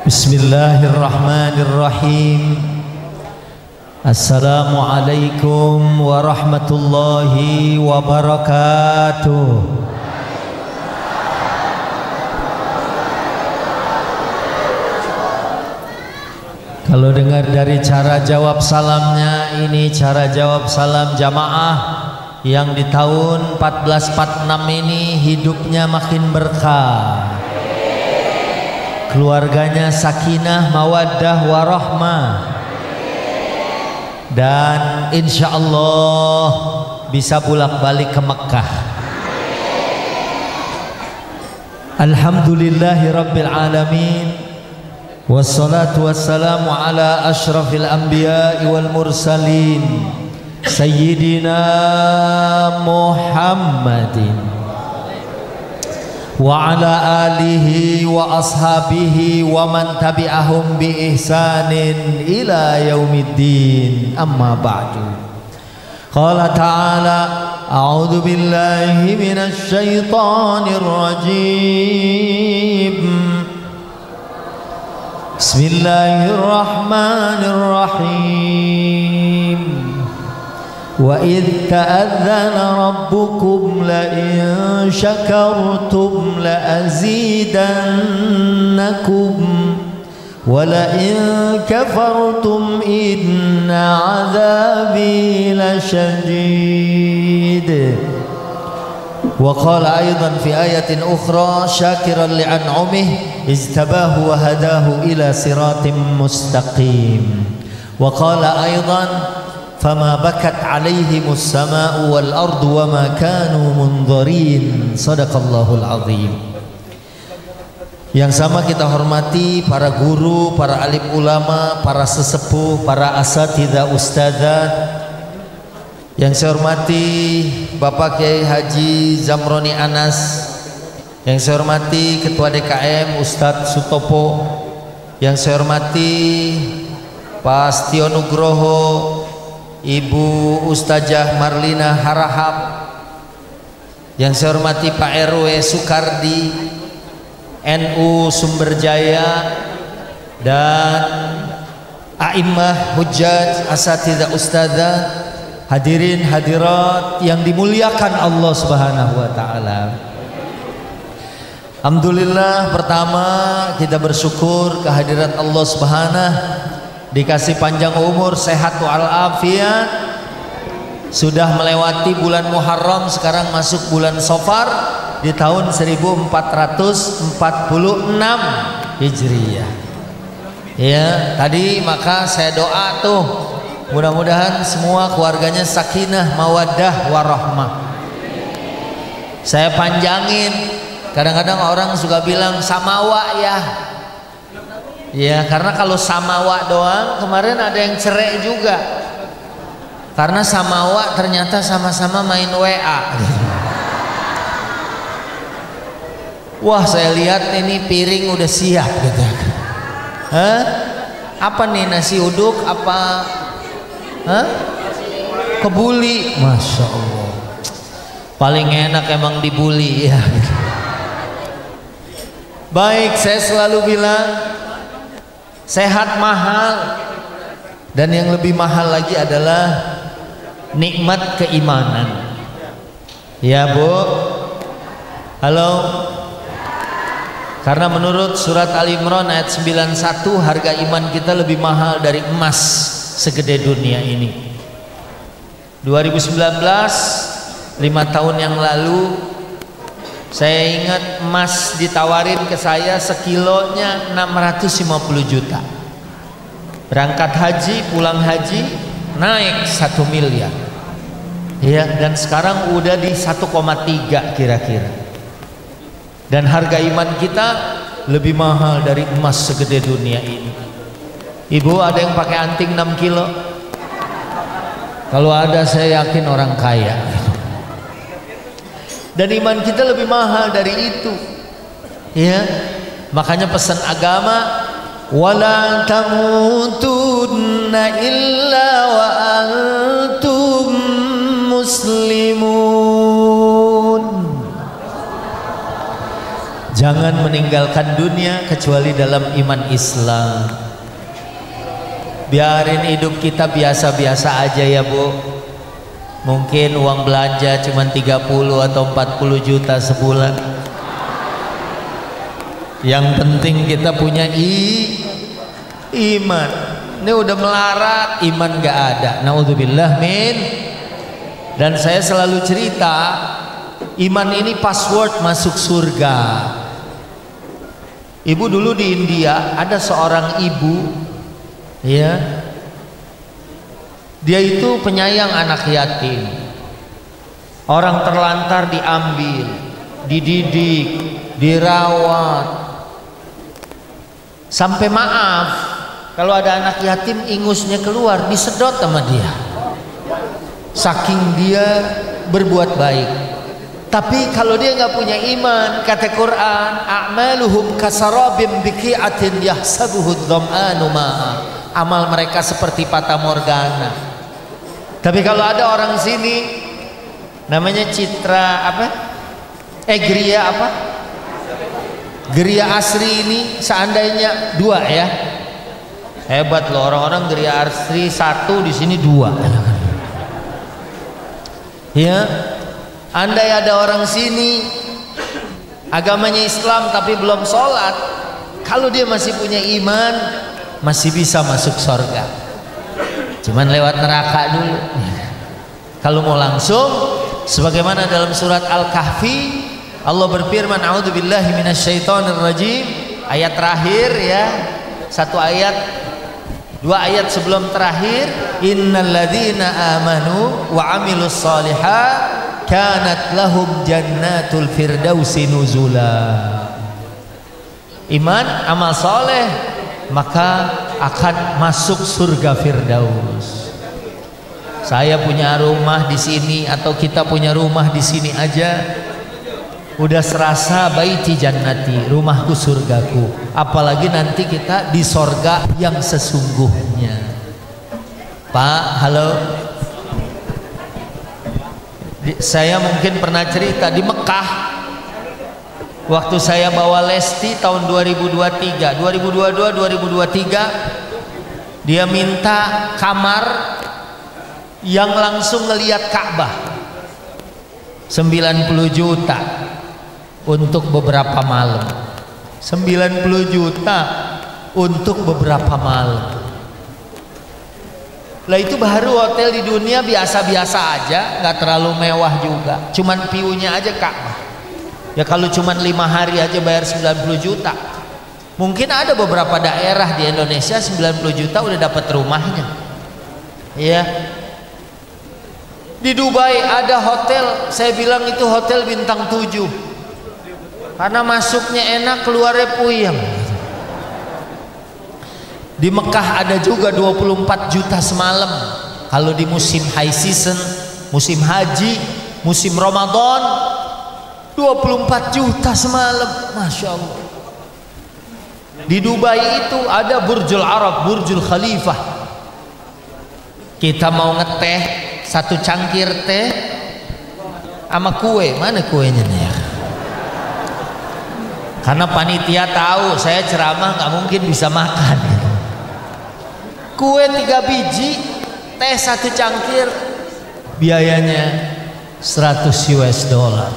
Bismillahirrahmanirrahim. Assalamualaikum warahmatullahi wabarakatuh. Kalau dengar dari cara jawab salamnya, ini cara jawab salam jamaah yang di tahun 1446 ini hidupnya makin berkah, keluarganya sakinah, mawaddah, warahmah, dan insya Allah bisa bolak-balik ke Mekah. Alhamdulillahi Rabbil Alamin, wassalatu wassalamu ala ashrafil anbiya'i wal mursalin Sayyidina Muhammadin wa ala alihi wa ashabihi wa man tabi'ahum bi ihsanin ila yaumiddin, amma ba'du. Qala ta'ala a'udzu billahi minasy syaithanir rajim. Bismillahirrahmanirrahim. Wa idh ta'adzana rabbukum la in syakartum la azidannakum wa la in kafartum inna 'adzabi lasyadid. Wa qala aidan fi ayatin ukhra syakiran li'an'umihi iztabahu wa hadahu ila siratim mustaqim. Wa qala aidan fama bakat alaihimus sama'u wal ardu wa ma kanu mundharin. Sadaqallahul azim. Yang sama kita hormati para guru, para alim ulama, para sesepuh, para asatidzah ustadzah. Yang saya hormati Bapak Kiai Haji Zamroni Anas, yang saya hormati Ketua DKM Ustadz Sutopo, yang saya hormati Pak Astio Nugroho, Ibu Ustazah Marlina Harahap, yang saya hormati Pak RW Sukardi, NU Sumberjaya, dan A'immah Hujjaj Asatidzah Ustadzah, hadirin hadirat yang dimuliakan Allah Subhanahu wa taala. Alhamdulillah, pertama kita bersyukur kehadirat Allah Subhanahu, dikasih panjang umur, sehat walafiat, sudah melewati bulan Muharram, sekarang masuk bulan Safar di tahun 1446 Hijriyah. Ya, tadi maka saya doa tuh, mudah-mudahan semua keluarganya sakinah, mawaddah, warahmah. Saya panjangin, kadang-kadang orang suka bilang samawa ya. Ya, karena kalau samawa doang, kemarin ada yang cerai juga. Karena samawa ternyata sama-sama main WA. Wah, saya lihat ini piring udah siap gitu. Hah? Apa nih, nasi uduk apa? Hah? Kebuli. Masya Allah. Paling enak emang dibuli ya. Baik, saya selalu bilang sehat mahal, dan yang lebih mahal lagi adalah nikmat keimanan. Ya Bu, halo. Karena menurut surat Al-Imran ayat 91, harga iman kita lebih mahal dari emas segede dunia ini. 2019, 5 tahun yang lalu, saya ingat emas ditawarin ke saya sekilonya 650 juta. Berangkat haji, pulang haji naik 1 miliar. Ya, dan sekarang udah di 1,3 kira-kira. Dan harga iman kita lebih mahal dari emas segede dunia ini. Ibu, ada yang pakai anting 6 kilo? Kalau ada, saya yakin orang kaya. Dan iman kita lebih mahal dari itu. Ya, makanya pesan agama, wala tamutunna illa wa antum muslimun. Jangan meninggalkan dunia kecuali dalam iman Islam. Biarin hidup kita biasa-biasa aja ya Bu. Mungkin uang belanja cuma 30 atau 40 juta sebulan. Yang penting kita punya iman. Ini udah melarat, iman gak ada. Naudzubillah min. Dan saya selalu cerita, iman ini password masuk surga. Ibu dulu di India ada seorang ibu, ya, dia itu penyayang anak yatim. Orang terlantar diambil, dididik, dirawat. Sampai maaf, kalau ada anak yatim ingusnya keluar, disedot sama dia. Saking dia berbuat baik. Tapi kalau dia nggak punya iman, kata Quran, a'maluhum kasarabim biqi'atin yahsabuhu dhama'anu ma'a. Amal mereka seperti fata morgana. Tapi kalau ada orang sini namanya Citra apa? Gria apa? Gria Asri ini seandainya 2 ya. Hebat loh orang-orang Gria Asri 1, di sini 2. Ya. Andai ada orang sini agamanya Islam tapi belum sholat, kalau dia masih punya iman masih bisa masuk surga. Cuman lewat neraka dulu. Kalau mau langsung, sebagaimana dalam surat Al-Kahfi Allah berfirman, a'udzubillahi minasyaitonirrajim, ayat terakhir ya, 1 ayat 2 ayat sebelum terakhir, innalladzina amanu wa amilus shalihat kanat lahum jannatul firdausi nuzula. Iman, amal soleh, maka akan masuk surga Firdaus. Saya punya rumah di sini atau kita punya rumah di sini aja udah serasa baiti jannati, rumahku surgaku. Apalagi nanti kita di sorga yang sesungguhnya. Pak, halo. Saya mungkin pernah cerita di Mekah waktu saya bawa Lesti tahun 2023 dia minta kamar yang langsung ngelihat Ka'bah 90 juta untuk beberapa malam. 90 juta untuk beberapa malam. Lah itu baru hotel di dunia biasa-biasa aja, nggak terlalu mewah juga, cuman view-nya aja Ka'bah. Ya kalau cuman 5 hari aja bayar 90 juta. Mungkin ada beberapa daerah di Indonesia 90 juta udah dapat rumahnya. Ya. Di Dubai ada hotel, saya bilang itu hotel bintang 7. Karena masuknya enak, keluarnya puyeng. Di Mekah ada juga 24 juta semalam. Kalau di musim high season, musim haji, musim Ramadan, 24 juta semalam. Masya Allah. Di Dubai itu ada Burjul Arab, Burjul Khalifah. Kita mau ngeteh 1 cangkir teh sama kue, mana kuenya nih ya? Karena panitia tahu saya ceramah nggak mungkin bisa makan. Kue 3 biji, teh 1 cangkir, biayanya 100 US dollar.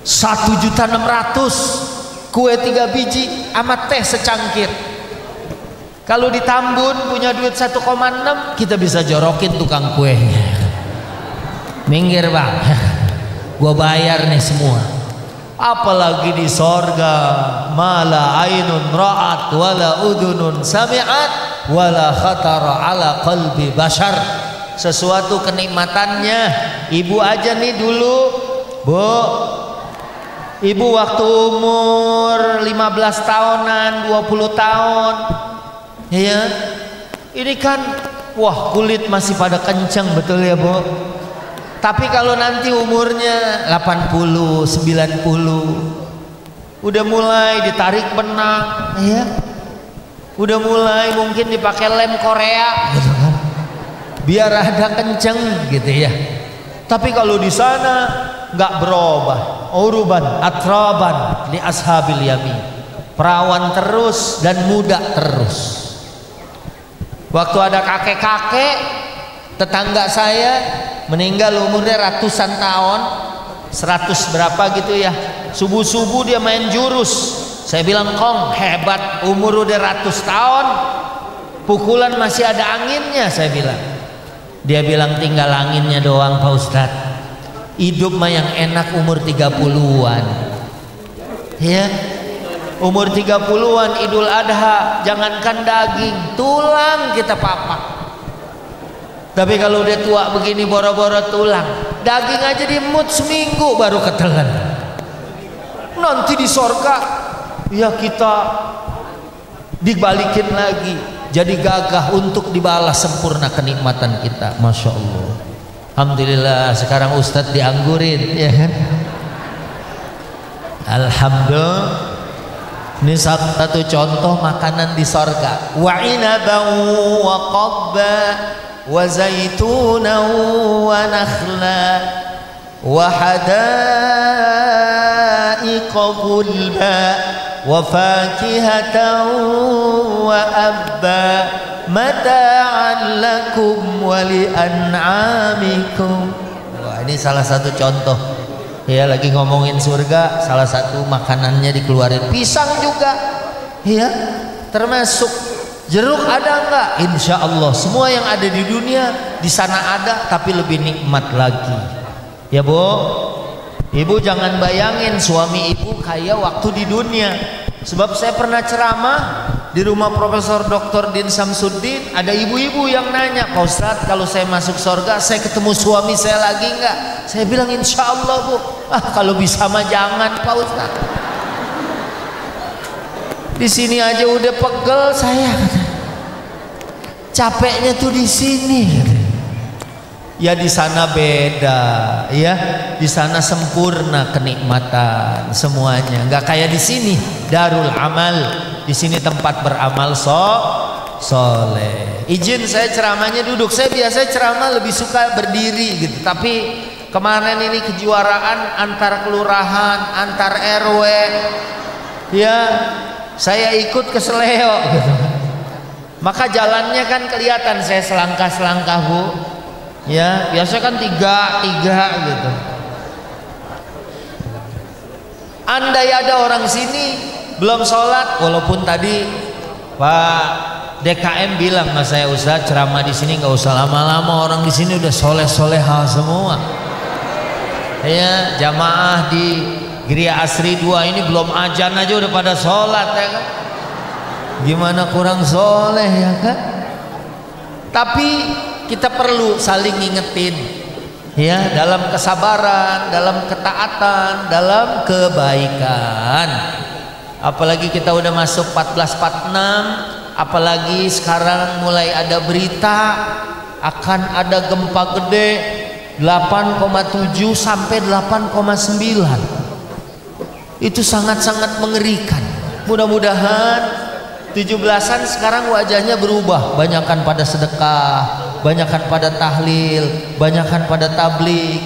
1.600.000 kue 3 biji sama teh secangkir. Kalau di Tambun punya duit 1,6, kita bisa jorokin tukang kuenya. Minggir bang, gua bayar nih semua. Apalagi di sorga, mala ainun ra'at wala udunun sami'at wala khatara ala qalbi bashar. Sesuatu kenikmatannya ibu aja nih dulu Bu, ibu waktu umur 15 tahunan 20 tahun ya, ini kan wah kulit masih pada kenceng, betul ya Bu. Tapi kalau nanti umurnya 80, 90 udah mulai ditarik benang ya, udah mulai mungkin dipakai lem Korea gitu kan, biar ada kenceng gitu ya. Tapi kalau di sana nggak berubah, uruban atraban li ashabil yamin, perawan terus dan muda terus. Waktu ada kakek-kakek tetangga saya meninggal umurnya ratusan tahun, 100 berapa gitu ya, subuh-subuh dia main jurus. Saya bilang, Kong hebat, umur udah 100 tahun pukulan masih ada anginnya. Saya bilang, dia bilang tinggal anginnya doang Pak Ustadz, hidup mah yang enak umur 30-an ya. Umur 30-an Idul Adha jangankan daging, tulang kita papak. Tapi kalau udah tua begini boro-boro tulang, daging aja dimut seminggu baru ketelan. Nanti di sorga ya kita dibalikin lagi jadi gagah untuk dibalas sempurna kenikmatan kita. Masya Allah, alhamdulillah sekarang Ustadz dianggurin ya kan. Alhamdulillah. Ini satu contoh makanan di sorga. Wa inaban wa qabba wa zaitunan wa nakhla wa hadaiqa gulba wa fakihatan wa abba mata'an lakum wa li an'amikum. Wah, ini salah satu contoh ya, lagi ngomongin surga, salah satu makanannya dikeluarin pisang juga ya, termasuk jeruk ada enggak? Insya Allah semua yang ada di dunia di sana ada, tapi lebih nikmat lagi ya Bu. Ibu jangan bayangin suami ibu kayak waktu di dunia. Sebab saya pernah ceramah di rumah Profesor Dr. Din Samsuddin, ada ibu-ibu yang nanya, Pak Ustadz kalau saya masuk surga saya ketemu suami saya lagi enggak? Saya bilang insya Allah Bu. Kalau bisa mah jangan Pak Ustadz, di sini aja udah pegel saya, capeknya tuh di sini. Ya di sana beda ya, di sana sempurna kenikmatan semuanya, nggak kayak di sini darul amal, di sini tempat beramal soleh. Izin saya ceramahnya duduk, saya biasa ceramah lebih suka berdiri gitu, tapi kemarin ini kejuaraan antar kelurahan, antar RW ya, saya ikut ke seleo gitu. Maka jalannya kan kelihatan saya selangkah-selangkah Bu ya, biasa kan tiga gitu. Andai ada orang sini belum sholat, walaupun tadi Pak DKM bilang sama saya, Ustaz ceramah di sini nggak usah lama-lama, orang di sini udah soleh-soleha semua ya. Jamaah di Gria Asri 2 ini belum ajan aja udah pada sholat ya kan, gimana kurang soleh ya kan. Tapi kita perlu saling ngingetin ya, dalam kesabaran, dalam ketaatan, dalam kebaikan. Apalagi kita udah masuk 1446, apalagi sekarang mulai ada berita akan ada gempa gede 8,7 sampai 8,9. Itu sangat-sangat mengerikan. Mudah-mudahan 17-an sekarang wajahnya berubah, banyakan pada sedekah, banyakan pada tahlil, banyakan pada tabligh.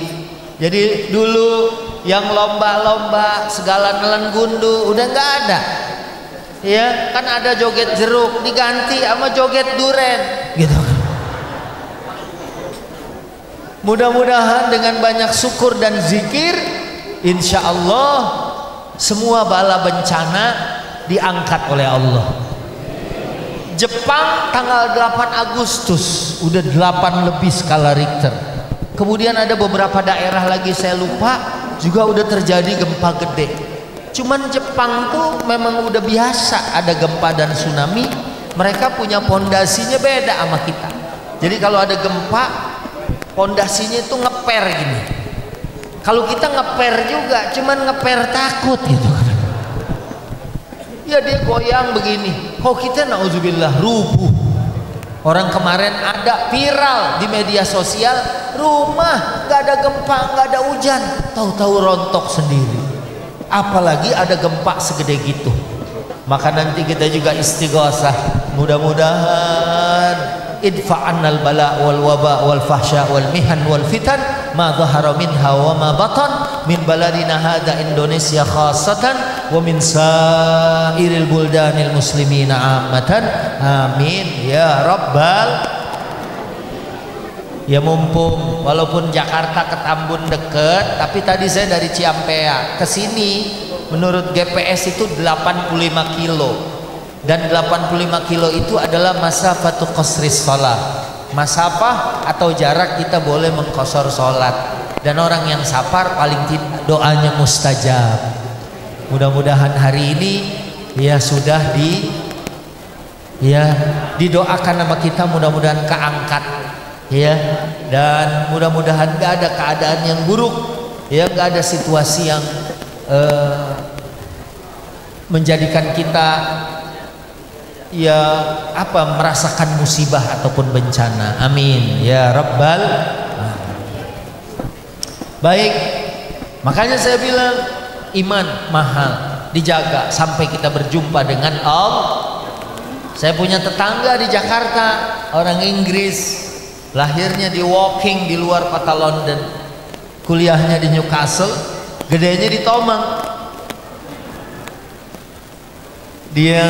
Jadi dulu yang lomba-lomba segala nelen gundu udah nggak ada ya kan, ada joget jeruk diganti sama joget duren gitu. Mudah-mudahan dengan banyak syukur dan zikir, insya Allah semua bala bencana diangkat oleh Allah. Jepang tanggal 8 Agustus udah 8 lebih skala Richter. Kemudian ada beberapa daerah lagi saya lupa juga udah terjadi gempa gede. Cuman Jepang tuh memang udah biasa ada gempa dan tsunami, mereka punya pondasinya beda sama kita. Jadi kalau ada gempa pondasinya itu ngeper gini. Kalau kita ngeper juga cuman ngeper takut gitu kan. Ya dia goyang begini, kok kita nauzubillah rubuh. Orang kemarin ada viral di media sosial, rumah nggak ada gempa, nggak ada hujan, tahu-tahu rontok sendiri. Apalagi ada gempa segede gitu. Maka nanti kita juga istighosah, mudah-mudahan idfa'annal bala wal waba wal fahsya wal mihan wal fitan ma dhahara minha wa ma batan min baladina hadza Indonesia khassatan wa min sairil buldanil muslimina ammatan amin ya rabbal. Ya mumpung walaupun Jakarta ke Tambun deket, tapi tadi saya dari Ciampea ke sini menurut GPS itu 85 kilo, dan 85 kilo itu adalah masafatu qasris shalah, masafah atau jarak kita boleh mengqasar sholat, dan orang yang safar paling tidak doanya mustajab. Mudah-mudahan hari ini ya sudah didoakan sama kita, mudah-mudahan keangkat ya, dan mudah-mudahan gak ada keadaan yang buruk ya, gak ada situasi yang menjadikan kita ya merasakan musibah ataupun bencana, amin ya rabbal. Baik, makanya saya bilang iman mahal, dijaga sampai kita berjumpa dengan Allah. Saya punya tetangga di Jakarta, orang Inggris, lahirnya di Woking di luar kota London, kuliahnya di Newcastle, gedenya di Tomang. Dia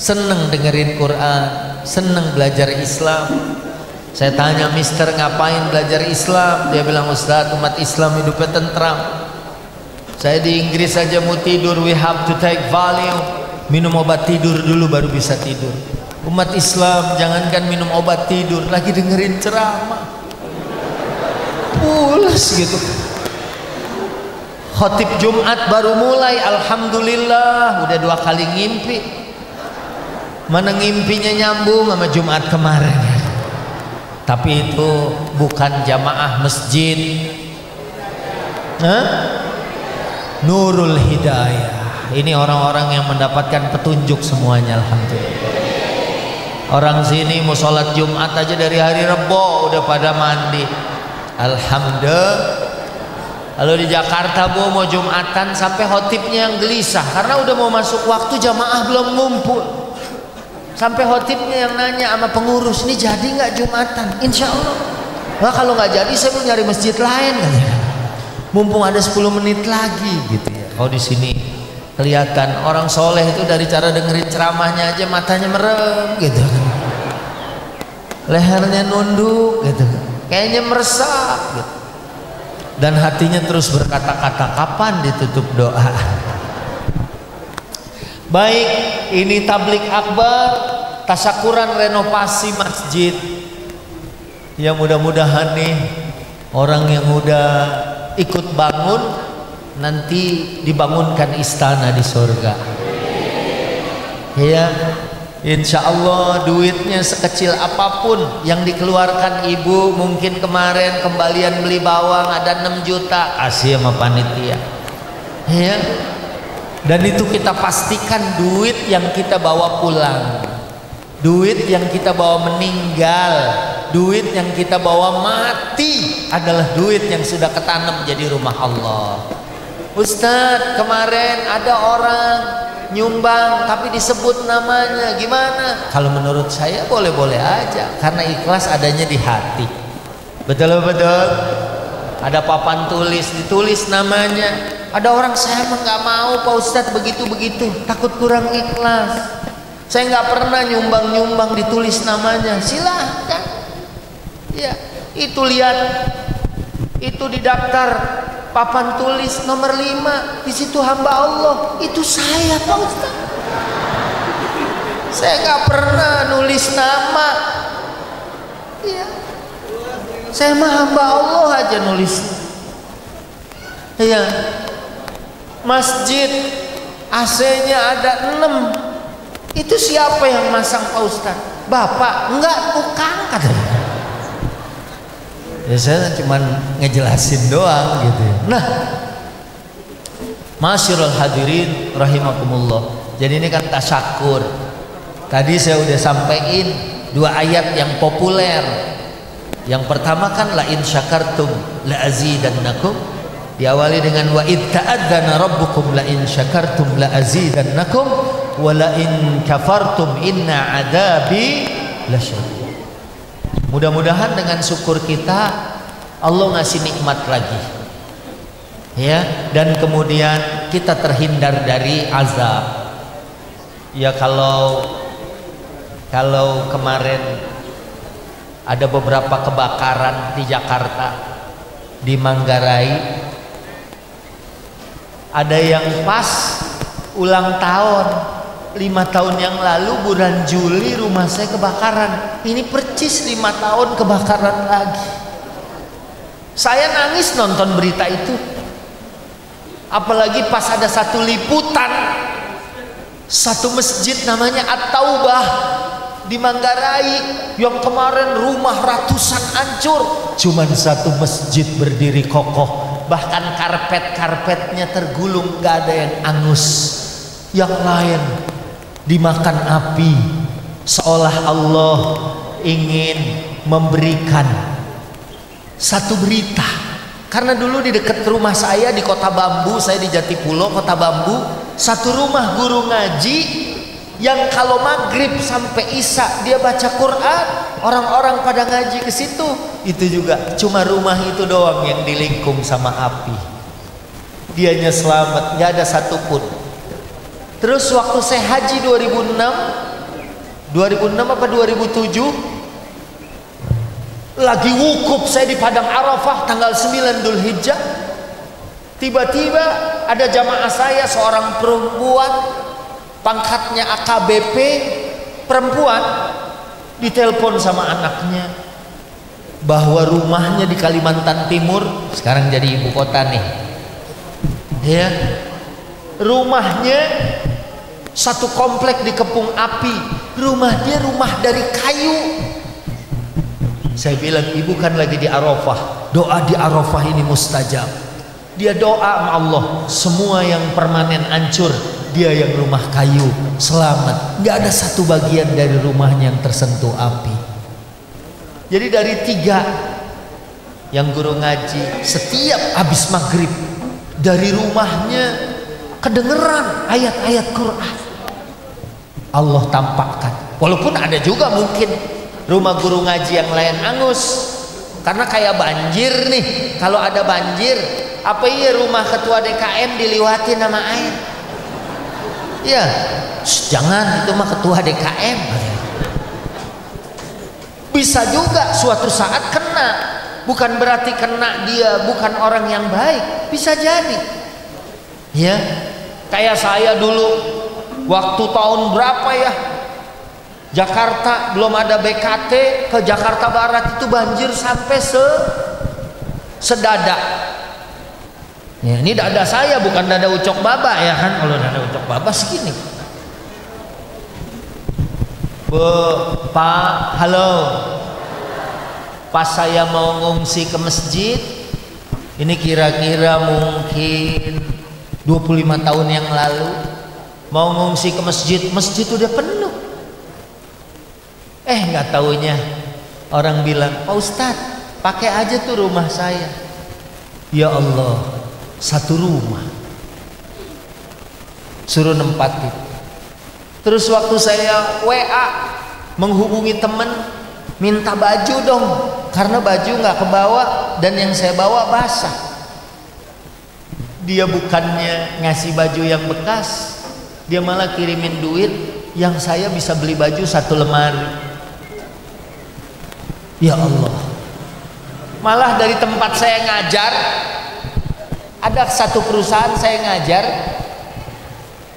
seneng dengerin Quran, seneng belajar Islam. Saya tanya, Mister ngapain belajar Islam? Dia bilang, Ustadz, umat Islam hidupnya tentram. Saya di Inggris saja mau tidur, we have to take Valium, minum obat tidur dulu baru bisa tidur. Umat Islam jangankan minum obat tidur, lagi dengerin ceramah pulas gitu. Khotib Jumat baru mulai, alhamdulillah udah 2 kali ngimpi. Mana ngimpinya nyambung sama Jumat kemarin. Tapi itu bukan jamaah masjid Nurul Hidayah. Ini orang-orang yang mendapatkan petunjuk semuanya, alhamdulillah. Orang sini mau sholat Jumat aja dari hari Rebo udah pada mandi, alhamdulillah. Kalau di Jakarta mau Jumatan sampai khotibnya yang gelisah karena udah mau masuk waktu, jamaah belum ngumpul. Sampai khotibnya yang nanya sama pengurus, ini jadi nggak Jumatan? Insya Allah. Nah kalau nggak jadi saya mau nyari masjid lain katanya. Mumpung ada 10 menit lagi gitu ya. Kalau di sini kelihatan orang soleh itu dari cara dengerin ceramahnya aja matanya merem gitu, lehernya nunduk gitu, kayaknya meresap gitu, dan hatinya terus berkata-kata kapan ditutup doa. Baik, ini tablik akbar, tasyakuran renovasi masjid. Ya mudah-mudahan nih orang yang udah ikut bangun nanti dibangunkan istana di surga. Ya, insya Allah duitnya sekecil apapun yang dikeluarkan ibu, mungkin kemarin kembalian beli bawang ada 6 juta, kasih sama panitia. Ya, dan itu kita pastikan duit yang kita bawa pulang, duit yang kita bawa meninggal, duit yang kita bawa mati adalah duit yang sudah ketanam jadi rumah Allah. Ustadz, kemarin ada orang nyumbang tapi disebut namanya, gimana? Kalau menurut saya boleh-boleh aja, karena ikhlas adanya di hati. Betul-betul. Ada papan tulis, ditulis namanya. Ada orang, saya mah nggak mau Pak Ustadz begitu-begitu, takut kurang ikhlas. Saya nggak pernah nyumbang-nyumbang ditulis namanya. Silahkan. Ya, itu lihat, itu di daftar papan tulis nomor 5, di situ hamba Allah, itu saya Pak Ustaz. Saya nggak pernah nulis nama. Ya, saya mah hamba Allah aja nulis. Ya, masjid AC-nya ada 6. Itu siapa yang masang Pak Ustaz? Bapak? Enggak, tukang katanya. Ya saya cuman ngejelasin doang gitu ya. Nah, masyarul hadirin rahimakumullah. Jadi ini kan tasyakur. Tadi saya udah sampaikan 2 ayat yang populer. Yang pertama kan la in syakartum la azidannakum, diawali dengan wa id ta'adzana rabbukum la in syakartum la azidannakum wa la in kafartum inna adabi lasyadid. Mudah-mudahan dengan syukur kita Allah ngasih nikmat lagi. ya, dan kemudian kita terhindar dari azab. Ya, kalau kemarin ada beberapa kebakaran di Jakarta, di Manggarai, ada yang pas ulang tahun 5 tahun yang lalu bulan Juli rumah saya kebakaran. Ini percis 5 tahun kebakaran lagi. Saya nangis nonton berita itu, apalagi pas ada satu liputan satu masjid namanya At-Taubah di Manggarai yang kemarin rumah ratusan hancur, cuman satu masjid berdiri kokoh, bahkan karpet-karpetnya tergulung, gak ada yang angus, yang lain dimakan api, seolah Allah ingin memberikan satu berita. Karena dulu di dekat rumah saya di Kota Bambu, saya di Jatipulo, Kota Bambu, satu rumah guru ngaji yang kalau maghrib sampai isya dia baca Quran, orang-orang pada ngaji ke situ. Itu juga cuma rumah itu doang yang dilingkung sama api, dianya selamat, nggak ada satupun. Terus waktu saya haji 2006 apa 2007, lagi wukuf saya di Padang Arafah tanggal 9 Dzulhijjah, tiba-tiba ada jamaah saya seorang perempuan, pangkatnya AKBP, perempuan, ditelepon sama anaknya bahwa rumahnya di Kalimantan Timur, sekarang jadi ibu kota nih ya, rumahnya satu komplek dikepung api, rumah dia rumah dari kayu. Saya bilang, ibu kan lagi di Arafah, doa di Arafah ini mustajab. Dia doa sama Allah, semua yang permanen hancur, dia yang rumah kayu selamat, nggak ada satu bagian dari rumahnya yang tersentuh api. Jadi dari 3 yang guru ngaji, setiap habis maghrib dari rumahnya kedengeran ayat-ayat Quran, Allah tampakkan. Walaupun ada juga mungkin rumah guru ngaji yang lain angus, karena kayak banjir nih, kalau ada banjir, apa iya rumah ketua DKM diliwatin sama air? Ya, jangan, itu mah ketua DKM. Bisa juga suatu saat kena, bukan berarti kena dia bukan orang yang baik, bisa jadi. Ya, kayak saya dulu waktu tahun berapa ya, Jakarta belum ada BKT, ke Jakarta Barat itu banjir sampai sedada. Ya, ini dada saya bukan dada Ucok Baba ya kan, kalau dada Ucok Baba segini. Pak, halo. Pas saya mau ngungsi ke masjid, ini kira-kira mungkin 25 tahun yang lalu, mau ngungsi ke masjid udah penuh. Nggak taunya orang bilang, Pak Ustadz, pakai aja tuh rumah saya. Ya Allah, satu rumah suruh nempatin. Terus waktu saya WA menghubungi temen, minta baju dong, karena baju nggak kebawa dan yang saya bawa basah. Dia bukannya ngasih baju yang bekas, dia malah kirimin duit yang saya bisa beli baju 1 lemari. Ya Allah, malah dari tempat saya ngajar, ada satu perusahaan saya ngajar,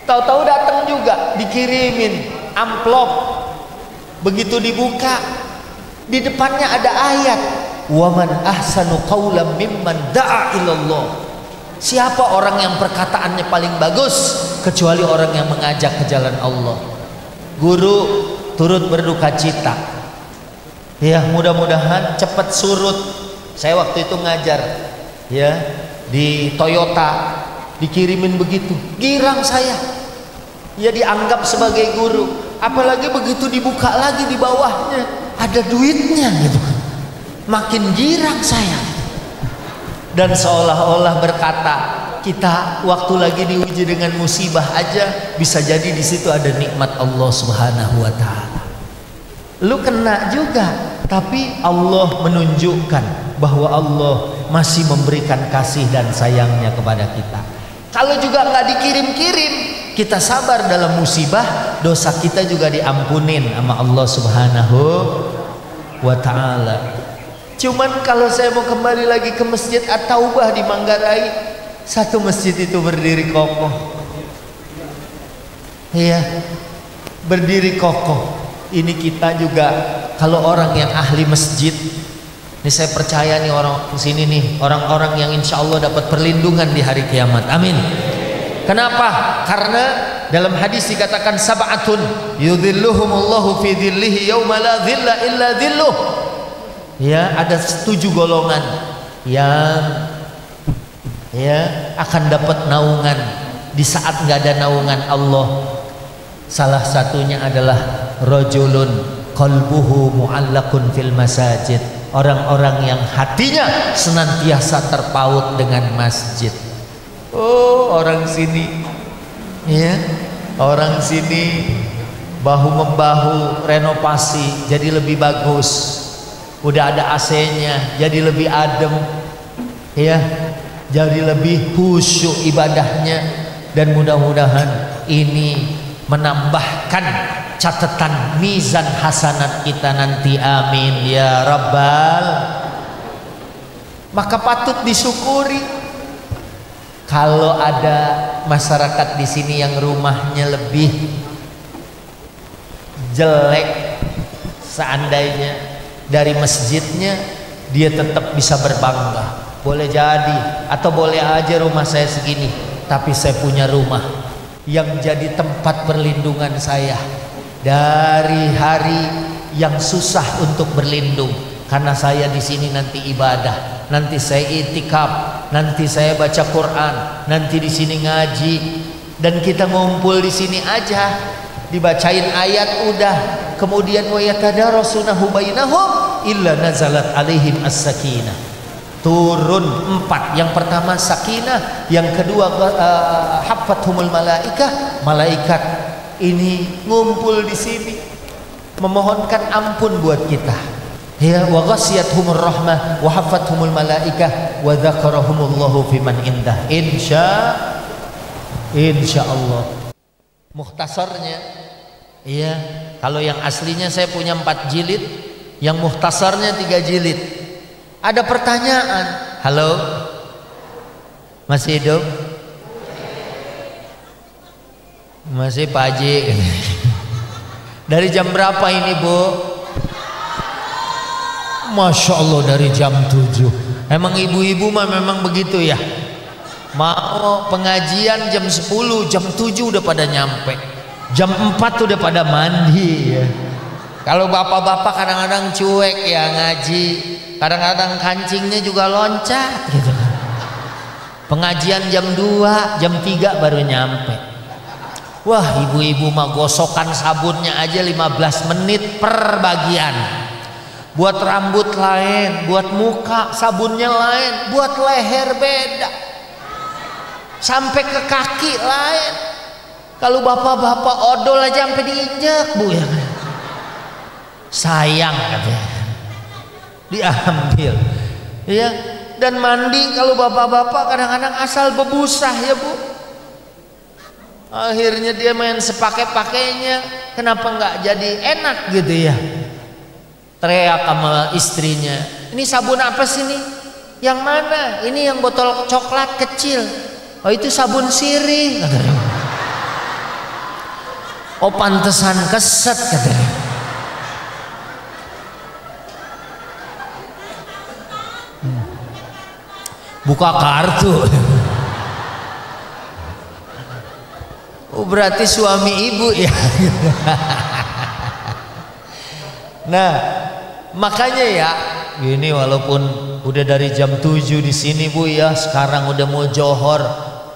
tahu-tahu datang juga dikirimin amplop. Begitu dibuka, di depannya ada ayat, waman ahsanu qawlan mimman da'a ilallah. Siapa orang yang perkataannya paling bagus kecuali orang yang mengajak ke jalan Allah. Guru turut berduka cita. Ya, mudah-mudahan cepat surut. Saya waktu itu ngajar ya di Toyota, dikirimin begitu, girang saya. Ya, dianggap sebagai guru, apalagi begitu dibuka lagi di bawahnya ada duitnya gitu, makin girang saya. Dan seolah-olah berkata, kita waktu lagi diuji dengan musibah aja bisa jadi di situ ada nikmat Allah Subhanahu wa taala. Lu kena juga, tapi Allah menunjukkan bahwa Allah masih memberikan kasih dan sayangnya kepada kita. Kalau juga nggak dikirim-kirim, kita sabar dalam musibah, dosa kita juga diampunin sama Allah Subhanahu wa ta'ala. Cuman kalau saya mau kembali lagi ke Masjid At-Taubah di Manggarai, satu masjid itu berdiri kokoh. Iya, berdiri kokoh. Ini kita juga kalau orang yang ahli masjid, ini saya percaya nih orang sini nih, orang-orang yang insya Allah dapat perlindungan di hari kiamat. Amin. Kenapa? Karena dalam hadis dikatakan sab'atun yudhilluhumullahu fi dhillihi yauma la dhilla illa dhilluh. Ya, ada 7 golongan yang akan dapat naungan di saat nggak ada naungan Allah. Salah satunya adalah rajulun qalbuhu mu'allaqun fil masajid, orang-orang yang hatinya senantiasa terpaut dengan masjid. Oh, orang sini ya, orang sini bahu membahu renovasi jadi lebih bagus, udah ada AC-nya jadi lebih adem ya, jadi lebih khusyuk ibadahnya, dan mudah-mudahan ini menambahkan catatan mizan hasanat kita nanti. Amin ya rabbal. Maka patut disyukuri kalau ada masyarakat di sini yang rumahnya lebih jelek, seandainya dari masjidnya dia tetap bisa berbangga. Boleh jadi, atau boleh aja rumah saya segini, tapi saya punya rumah yang jadi tempat perlindungan saya dari hari yang susah untuk berlindung. Karena saya di sini nanti ibadah, nanti saya itikaf, nanti saya baca Quran, nanti di sini ngaji, dan kita ngumpul di sini aja, dibacain ayat udah, kemudian wa yatadarasunahu bainahum illa nazalat alaihim as-sakinah. Turun 4. Yang pertama sakinah, yang kedua hafathumul malaikah, malaikat ini ngumpul di sini memohonkan ampun buat kita. Ya, wa ghasyiyatuhumur rahmah wa hafathumul malaikah wa dzakarahumullahu fiman indah. Insyaallah. Mukhtasarnya iya, kalau yang aslinya saya punya 4 jilid, yang mukhtasarnya 3 jilid. Ada pertanyaan, halo, masih hidup? Masih Pak Haji? Dari jam berapa ini Bu? Masya Allah, dari jam 7. Emang ibu-ibu mah memang begitu ya, mau pengajian jam 10, jam 7 udah pada nyampe, jam 4 udah pada mandi ya. Kalau bapak-bapak kadang-kadang cuek ya ngaji, kadang-kadang kancingnya juga loncat gitu. Pengajian jam 2, jam 3 baru nyampe. Wah, ibu-ibu mah gosokan sabunnya aja 15 menit per bagian. Buat rambut lain, buat muka sabunnya lain, buat leher beda, sampai ke kaki lain. Kalau bapak-bapak odol aja sampai diinjak Bu ya, sayang katanya, diambil ya. Dan mandi kalau bapak-bapak kadang-kadang asal bebusah ya Bu, akhirnya dia main sepakai-pakainya. Kenapa nggak jadi enak gitu ya, teriak sama istrinya, ini sabun apa sih nih? Yang mana? Ini yang botol coklat kecil. Oh itu sabun sirih katanya. Oh pantesan keset katanya. Buka kartu. Oh berarti suami ibu ya. Nah makanya ya ini, walaupun udah dari jam 7 di sini Bu ya, sekarang udah mau johor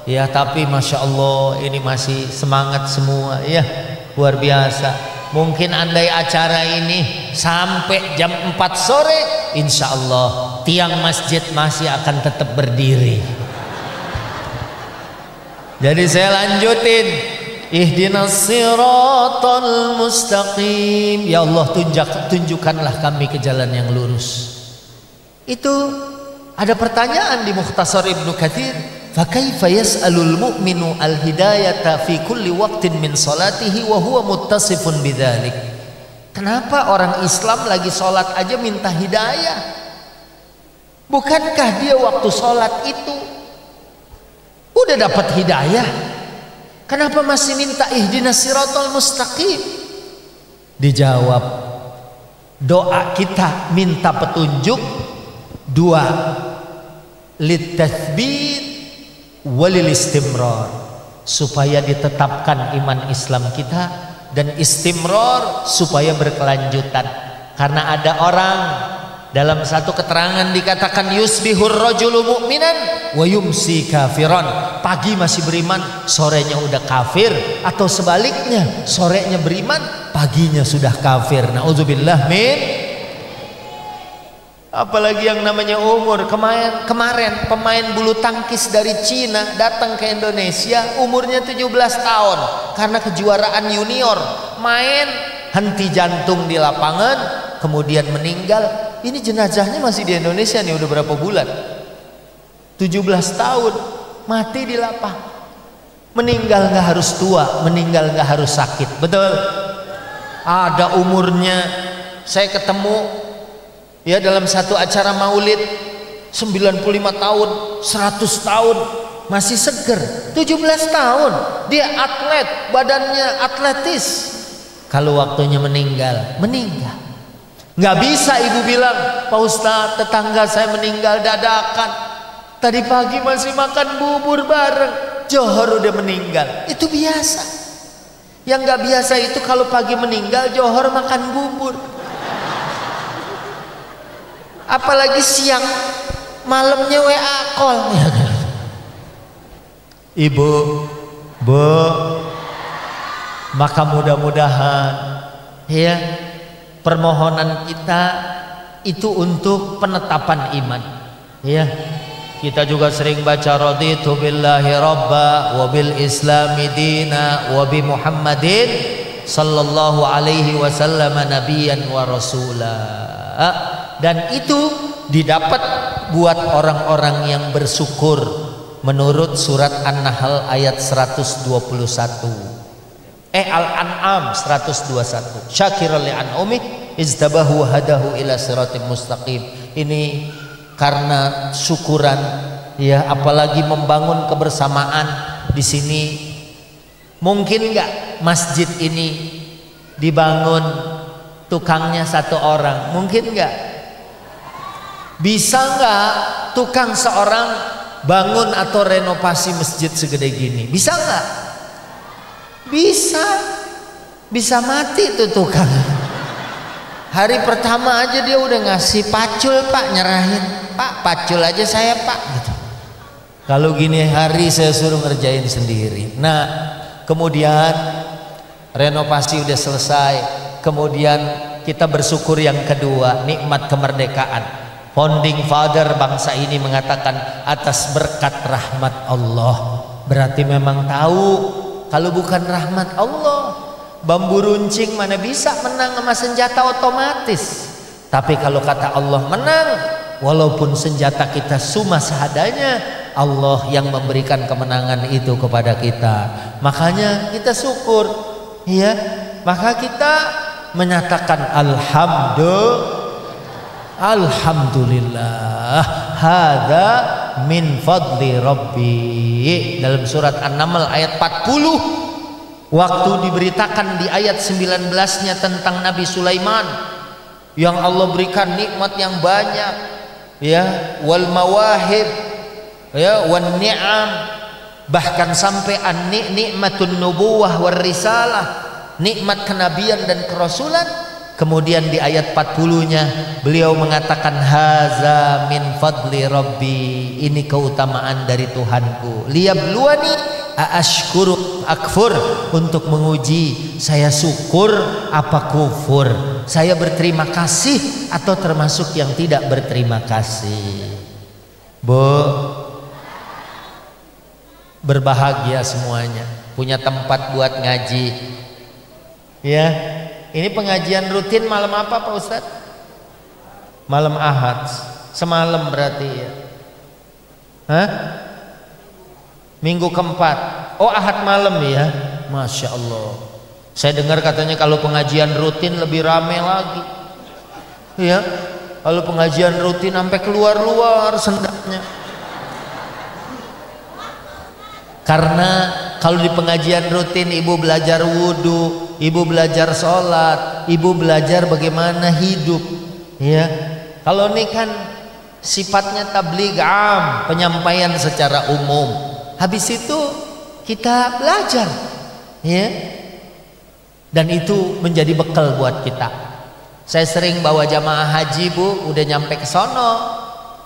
ya, tapi Masya Allah ini masih semangat semua ya, luar biasa. Mungkin andai acara ini sampai jam 4 sore, insya Allah tiang masjid masih akan tetap berdiri. Jadi saya lanjutin, ihdinas siratal mustaqim, ya Allah tunjukkanlah kami ke jalan yang lurus. Itu Ada pertanyaan di Mukhtasar Ibnu Katsir, fa kaifa yas'alul mu'minu al-hidayata fi kulli waqtin min salatihi wa huwa muttasifun bidzalik. Kenapa orang Islam lagi sholat aja minta hidayah? Bukankah dia waktu sholat itu udah dapat hidayah? Kenapa masih minta ihdinas siratal mustaqim? Dijawab, doa kita minta petunjuk dua, litathbit walil istimrar, supaya ditetapkan iman Islam kita, dan istimrar supaya berkelanjutan. Karena ada orang, dalam satu keterangan dikatakan yusbihur rajulu mu'minan wa yumsi kafiran, pagi masih beriman, sorenya udah kafir, atau sebaliknya, sorenya beriman, paginya sudah kafir. Nauzubillah min. Apalagi yang namanya umur. Kemarin pemain bulu tangkis dari Cina datang ke Indonesia, umurnya 17 tahun, karena kejuaraan junior main, henti jantung di lapangan, kemudian meninggal. Ini jenazahnya masih di Indonesia nih, udah berapa bulan, 17 tahun, mati di lapangan. Meninggal nggak harus tua, meninggal nggak harus sakit, betul? Ada umurnya. Saya ketemu ya dalam satu acara maulid, 95 tahun, 100 tahun, masih seger. 17 tahun, dia atlet, badannya atletis. Kalau waktunya meninggal, meninggal. Nggak bisa ibu bilang, Pak Ustadz, tetangga saya meninggal dadakan, tadi pagi masih makan bubur bareng, Johor udah meninggal. Itu biasa. Yang nggak biasa itu kalau pagi meninggal, Johor makan bubur. Apalagi siang, malamnya WA call. Ibu, Bu, maka mudah-mudahan ya permohonan kita itu untuk penetapan iman. Ya, kita juga sering baca raditu billahi rabba wa bil islami dina wa bi Muhammadin sallallahu alaihi wasallam nabiyyan wa rasula. Dan itu didapat buat orang-orang yang bersyukur menurut surat An-Nahl ayat 121. Al-An'am 121. Syakiran li an'umi iztabahu hadahu ila siratim mustaqim. Ini karena syukuran ya, apalagi membangun kebersamaan di sini. Mungkin enggak masjid ini dibangun tukangnya satu orang? Mungkin enggak? Bisa enggak tukang seorang bangun atau renovasi masjid segede gini? Bisa enggak? Bisa. Bisa mati tuh tukang. Hari pertama aja dia udah ngasih pacul, Pak, nyerahin. Pak, pacul aja saya, Pak, gitu. Kalau gini hari saya suruh ngerjain sendiri. Nah, kemudian renovasi udah selesai. Kemudian kita bersyukur yang kedua, nikmat kemerdekaan. Founding father bangsa ini mengatakan atas berkat rahmat Allah. Berarti memang tahu kalau bukan rahmat Allah, bambu runcing mana bisa menang sama senjata otomatis. Tapi kalau kata Allah menang, walaupun senjata kita cuma seadanya, Allah yang memberikan kemenangan itu kepada kita. Makanya kita syukur, ya. Maka kita menyatakan Alhamdulillah, hadza min fadli Rabbi. Dalam surat An-Naml ayat 40, waktu diberitakan di ayat 19-nya tentang Nabi Sulaiman yang Allah berikan nikmat yang banyak, ya, wal mawahib, ya, wan ni'am, bahkan sampai nikmatun nubuwah war risalah, nikmat kenabian dan kerasulan. Kemudian di ayat 40-nya beliau mengatakan haza min fadli Rabbi, ini keutamaan dari Tuhanku, liyabluwani aashkuru akfur, untuk menguji saya syukur apa kufur, saya berterima kasih atau termasuk yang tidak berterima kasih. Bu, berbahagia semuanya punya tempat buat ngaji, ya. Ini pengajian rutin malam apa Pak Ustadz? Malam Ahad. Semalam berarti ya. Hah? Minggu keempat. Oh, Ahad malam ya. Masya Allah. Saya dengar katanya kalau pengajian rutin lebih rame lagi. Ya, kalau pengajian rutin sampai keluar-luar sendaknya. Karena kalau di pengajian rutin ibu belajar wudhu, ibu belajar sholat, ibu belajar bagaimana hidup. Ya, kalau ini kan sifatnya tabligh am, penyampaian secara umum. Habis itu kita belajar, ya, dan itu menjadi bekal buat kita. Saya sering bawa jamaah haji, Bu, udah nyampe ke sono,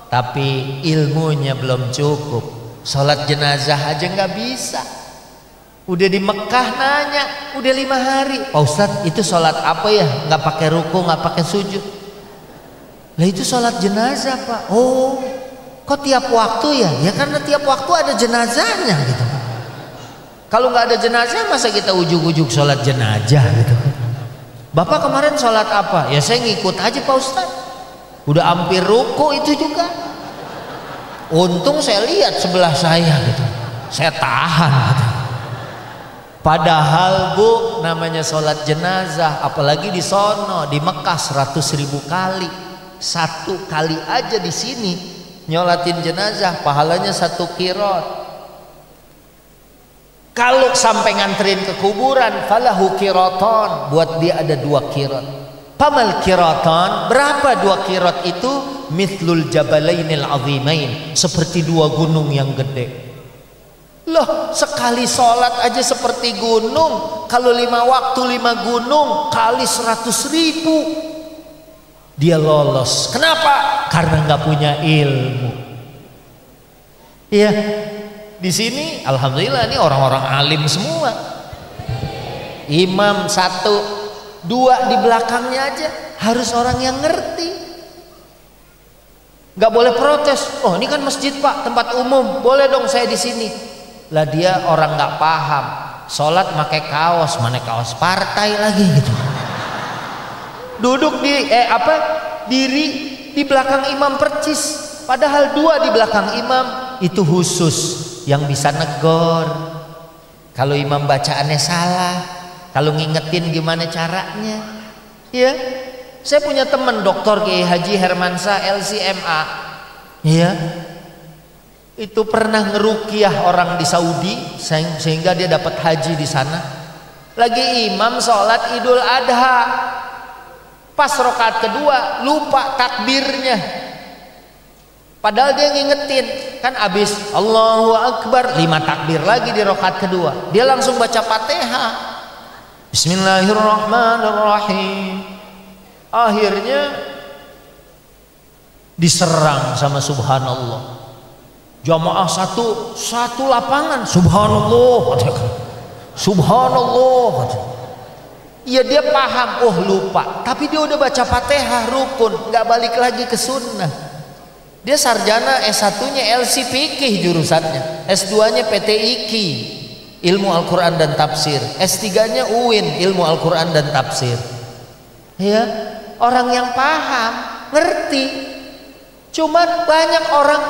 tapi ilmunya belum cukup. Sholat jenazah aja nggak bisa. Udah di Mekah nanya, udah 5 hari. Pak Ustadz, itu sholat apa ya? Nggak pakai ruku, nggak pakai sujud. Lah itu sholat jenazah, Pak. Oh, kok tiap waktu ya? Ya karena tiap waktu ada jenazahnya gitu. Kalau nggak ada jenazah, masa kita ujuk-ujuk sholat jenazah gitu? Bapak kemarin sholat apa? Ya saya ngikut aja Pak Ustadz. Udah hampir ruku itu juga. Untung saya lihat sebelah saya gitu, saya tahan gitu. Padahal Bu, namanya sholat jenazah, apalagi di sono di Mekah 100.000 kali. 1 kali aja di sini nyolatin jenazah pahalanya 1 qirot. Kalau sampai nganterin ke kuburan, falahu qiraton, buat dia ada 2 qirot. Pamal qiraton, berapa 2 qirot itu? Mithlul jabalainil azimain, seperti 2 gunung yang gede. Loh, sekali sholat aja seperti gunung. Kalau 5 waktu 5 gunung kali 100.000, dia lolos. Kenapa? Karena nggak punya ilmu. Iya, di sini alhamdulillah ini orang-orang alim semua. Imam 1, 2 di belakangnya aja harus orang yang ngerti. Nggak boleh protes. Oh, ini kan masjid Pak, tempat umum, boleh dong saya di sini. Lah dia orang nggak paham. Sholat pakai kaos, mana kaos partai lagi gitu. Duduk di diri di belakang imam percis. Padahal 2 di belakang imam itu khusus yang bisa negor. Kalau imam bacaannya salah, kalau ngingetin gimana caranya, ya. Saya punya teman Dr. Kiai Haji Hermansyah LCMA, ya, itu pernah ngeruqyah orang di Saudi sehingga dia dapat haji di sana. Lagi imam sholat Idul Adha, pas rakaat kedua lupa takbirnya, padahal dia ngingetin kan abis Allahu Akbar 5 takbir lagi di rakaat kedua, dia langsung baca Fatihah, Bismillahirrahmanirrahim. Akhirnya diserang sama subhanallah. Jamaah satu lapangan, subhanallah, subhanallah. Ya dia paham, oh lupa, tapi dia udah baca Fatihah rukun, nggak balik lagi ke sunnah. Dia sarjana S1-nya LC Fikih jurusannya, S2-nya PTIQ ilmu Al-Quran dan tafsir, S3-nya UIN ilmu Al-Quran dan tafsir. Ya, orang yang paham, ngerti. Cuman banyak orang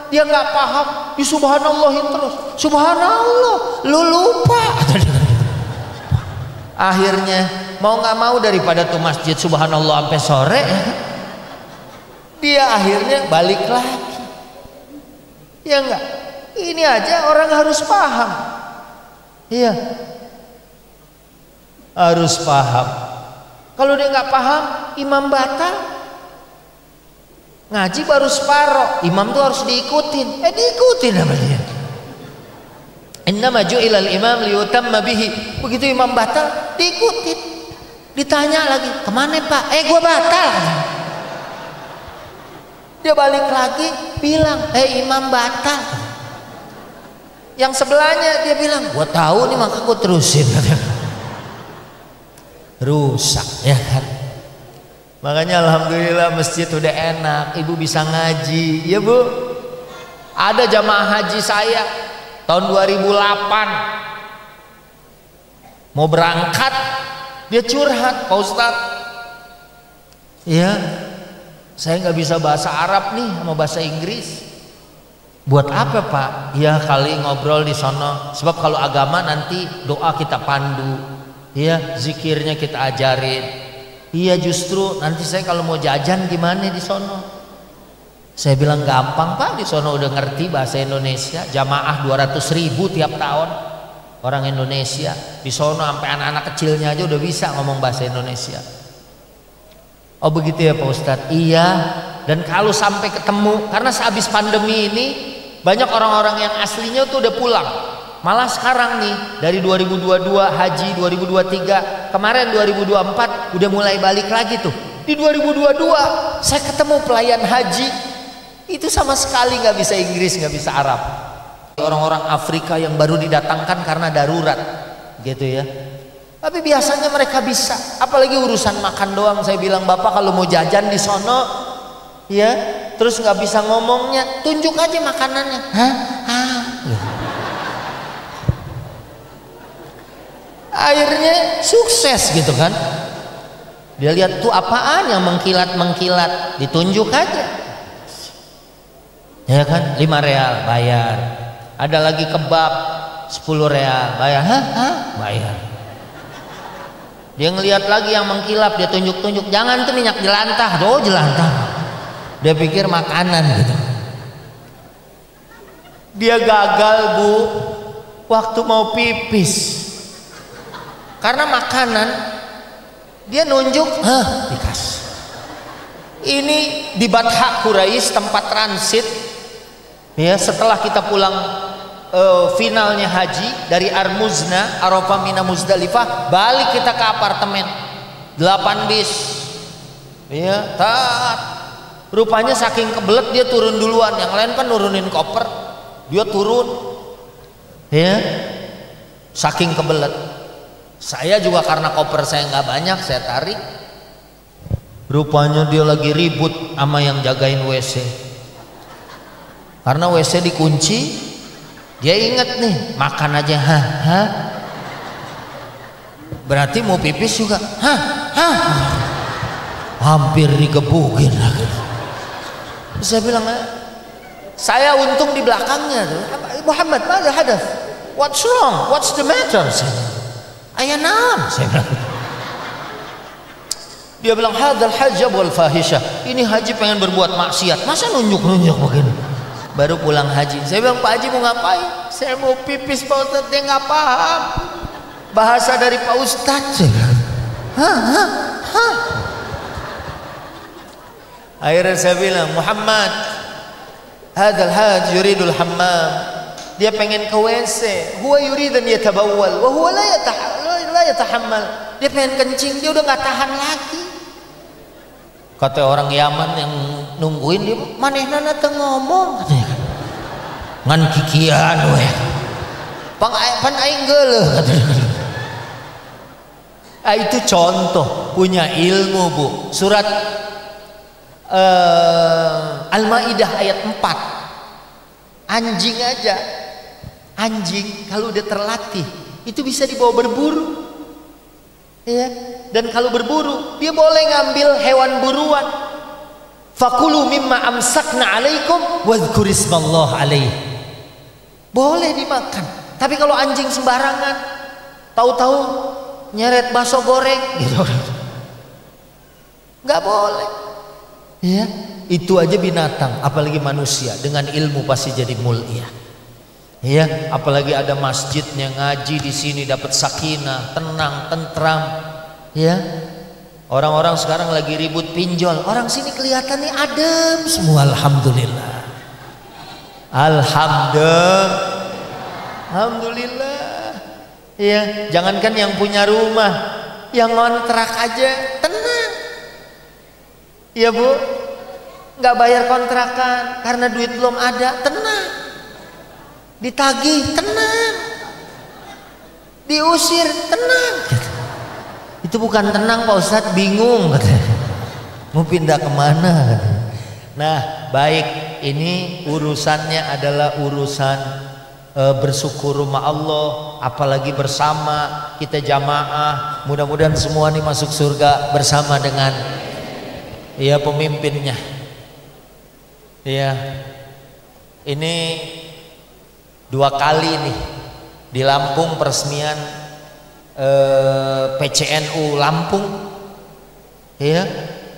dia nggak paham, di subhanallahin terus, subhanallah, lu lupa. Akhirnya mau nggak mau daripada tuh masjid subhanallah sampai sore, dia akhirnya balik lagi. Ya enggak, ini aja orang harus paham. Iya, harus paham. Kalau dia nggak paham, imam batal. Ngaji baru separoh, imam tuh harus diikutin. Diikutin sama dia. Innama ju'ilal imam liyutamma bihi. Begitu imam batal, diikutin. Ditanya lagi, kemana Pak? Gua batal. Dia balik lagi, bilang, imam batal. Yang sebelahnya dia bilang, gua tahu nih maka gua terusin. Rusak ya kan. Makanya alhamdulillah masjid udah enak, ibu bisa ngaji ya Bu. Ada jamaah haji saya tahun 2008 mau berangkat, dia curhat, Pak Ustadz, ya saya nggak bisa bahasa Arab nih sama bahasa Inggris, Buat apa Pak? Ya kali ngobrol di sono. Sebab kalau agama nanti doa kita pandu, ya zikirnya kita ajarin. Iya justru nanti saya kalau mau jajan gimana di sono? Saya bilang gampang Pak, di sono udah ngerti bahasa Indonesia. Jamaah 200.000 tiap tahun orang Indonesia. Di sono sampai anak-anak kecilnya aja udah bisa ngomong bahasa Indonesia. Oh begitu ya Pak Ustadz? Iya. Dan kalau sampai ketemu, karena sehabis pandemi ini banyak orang-orang yang aslinya tuh udah pulang. Malah sekarang nih dari 2022 haji 2023 kemarin 2024 udah mulai balik lagi tuh. Di 2022 saya ketemu pelayan haji itu sama sekali nggak bisa Inggris, nggak bisa Arab. Orang-orang Afrika yang baru didatangkan karena darurat gitu ya. Tapi biasanya mereka bisa. Apalagi urusan makan doang. Saya bilang Bapak kalau mau jajan di sono ya terus nggak bisa ngomongnya, tunjuk aja makanannya. Hah? Akhirnya sukses gitu kan. Dia lihat tuh apaan yang mengkilat-mengkilat, ditunjuk aja. Ya kan, 5 real bayar. Ada lagi kebab 10 real bayar. Hah? Bayar. Dia ngelihat lagi yang mengkilap, dia tunjuk-tunjuk, jangan tuh minyak jelantah. Oh jelantah. Dia pikir makanan gitu. Dia gagal Bu waktu mau pipis. Karena makanan dia nunjuk, dikasih. Ini di Batha Quraisy tempat transit. Ya, setelah kita pulang finalnya haji dari Armuzna, Arafah, Mina, Muzdalifah, balik kita ke apartemen 8 bis. Ya, rupanya saking kebelet dia turun duluan, yang lain kan nurunin koper, dia turun. Ya, saking kebelet. Saya juga karena koper saya nggak banyak, saya tarik. Rupanya dia lagi ribut sama yang jagain WC. Karena WC dikunci, dia inget nih makan aja, berarti mau pipis juga, hampir digebukin lagi. Saya bilang, saya untung di belakangnya tuh. Muhammad, mana hadas? What's wrong? What's the matter? Ayah nam. Saya bilang. Dia bilang hadzal hajab wal fahisha. Ini haji pengen berbuat maksiat, masa nunjuk-nunjuk begini? Baru pulang haji. Saya bilang Pak Haji mau ngapain? Saya mau pipis Pak Ustadz. Dia nggak paham bahasa dari Pak Ustadz. Akhirnya saya bilang Muhammad, hadzal haj yuridul hammam. Dia pengen ke WC. Huwa yuridan yatabawwal wa huwa la yatahammal. Dia pengen kencing, dia udah nggak tahan lagi. Kata orang Yaman yang nungguin dia, manehna teu ngomong katanya. Ngan kikian we. Pan aing geuleuh katanya. Itu contoh punya ilmu Bu. Surat Al-Maidah ayat 4. Anjing aja. Anjing kalau udah terlatih itu bisa dibawa berburu. Ya, dan kalau berburu dia boleh ngambil hewan buruan. Fakulu mimma amsakna alaikum wadhkurismallah alaih. Boleh dimakan. Tapi kalau anjing sembarangan, tahu-tahu nyeret bakso goreng gitu, nggak boleh. Ya, itu aja binatang, apalagi manusia dengan ilmu pasti jadi mulia. Ya, apalagi ada masjidnya, ngaji di sini dapat sakinah, tenang, tentram. Ya, orang-orang sekarang lagi ribut pinjol, orang sini kelihatannya adem semua. Alhamdulillah, alhamdulillah. Ya, jangankan yang punya rumah, yang ngontrak aja tenang. Ya Bu, nggak bayar kontrakan karena duit belum ada, tenang. Ditagih, tenang. Diusir, tenang. Itu bukan tenang Pak Ustadz, bingung katanya. Mau pindah kemana? Nah, baik, ini urusannya adalah urusan bersyukur rumah Allah, apalagi bersama kita jamaah. Mudah-mudahan semua nih masuk surga bersama dengan pemimpinnya. Ya. Ini 2 kali nih di Lampung peresmian PCNU Lampung. Ya,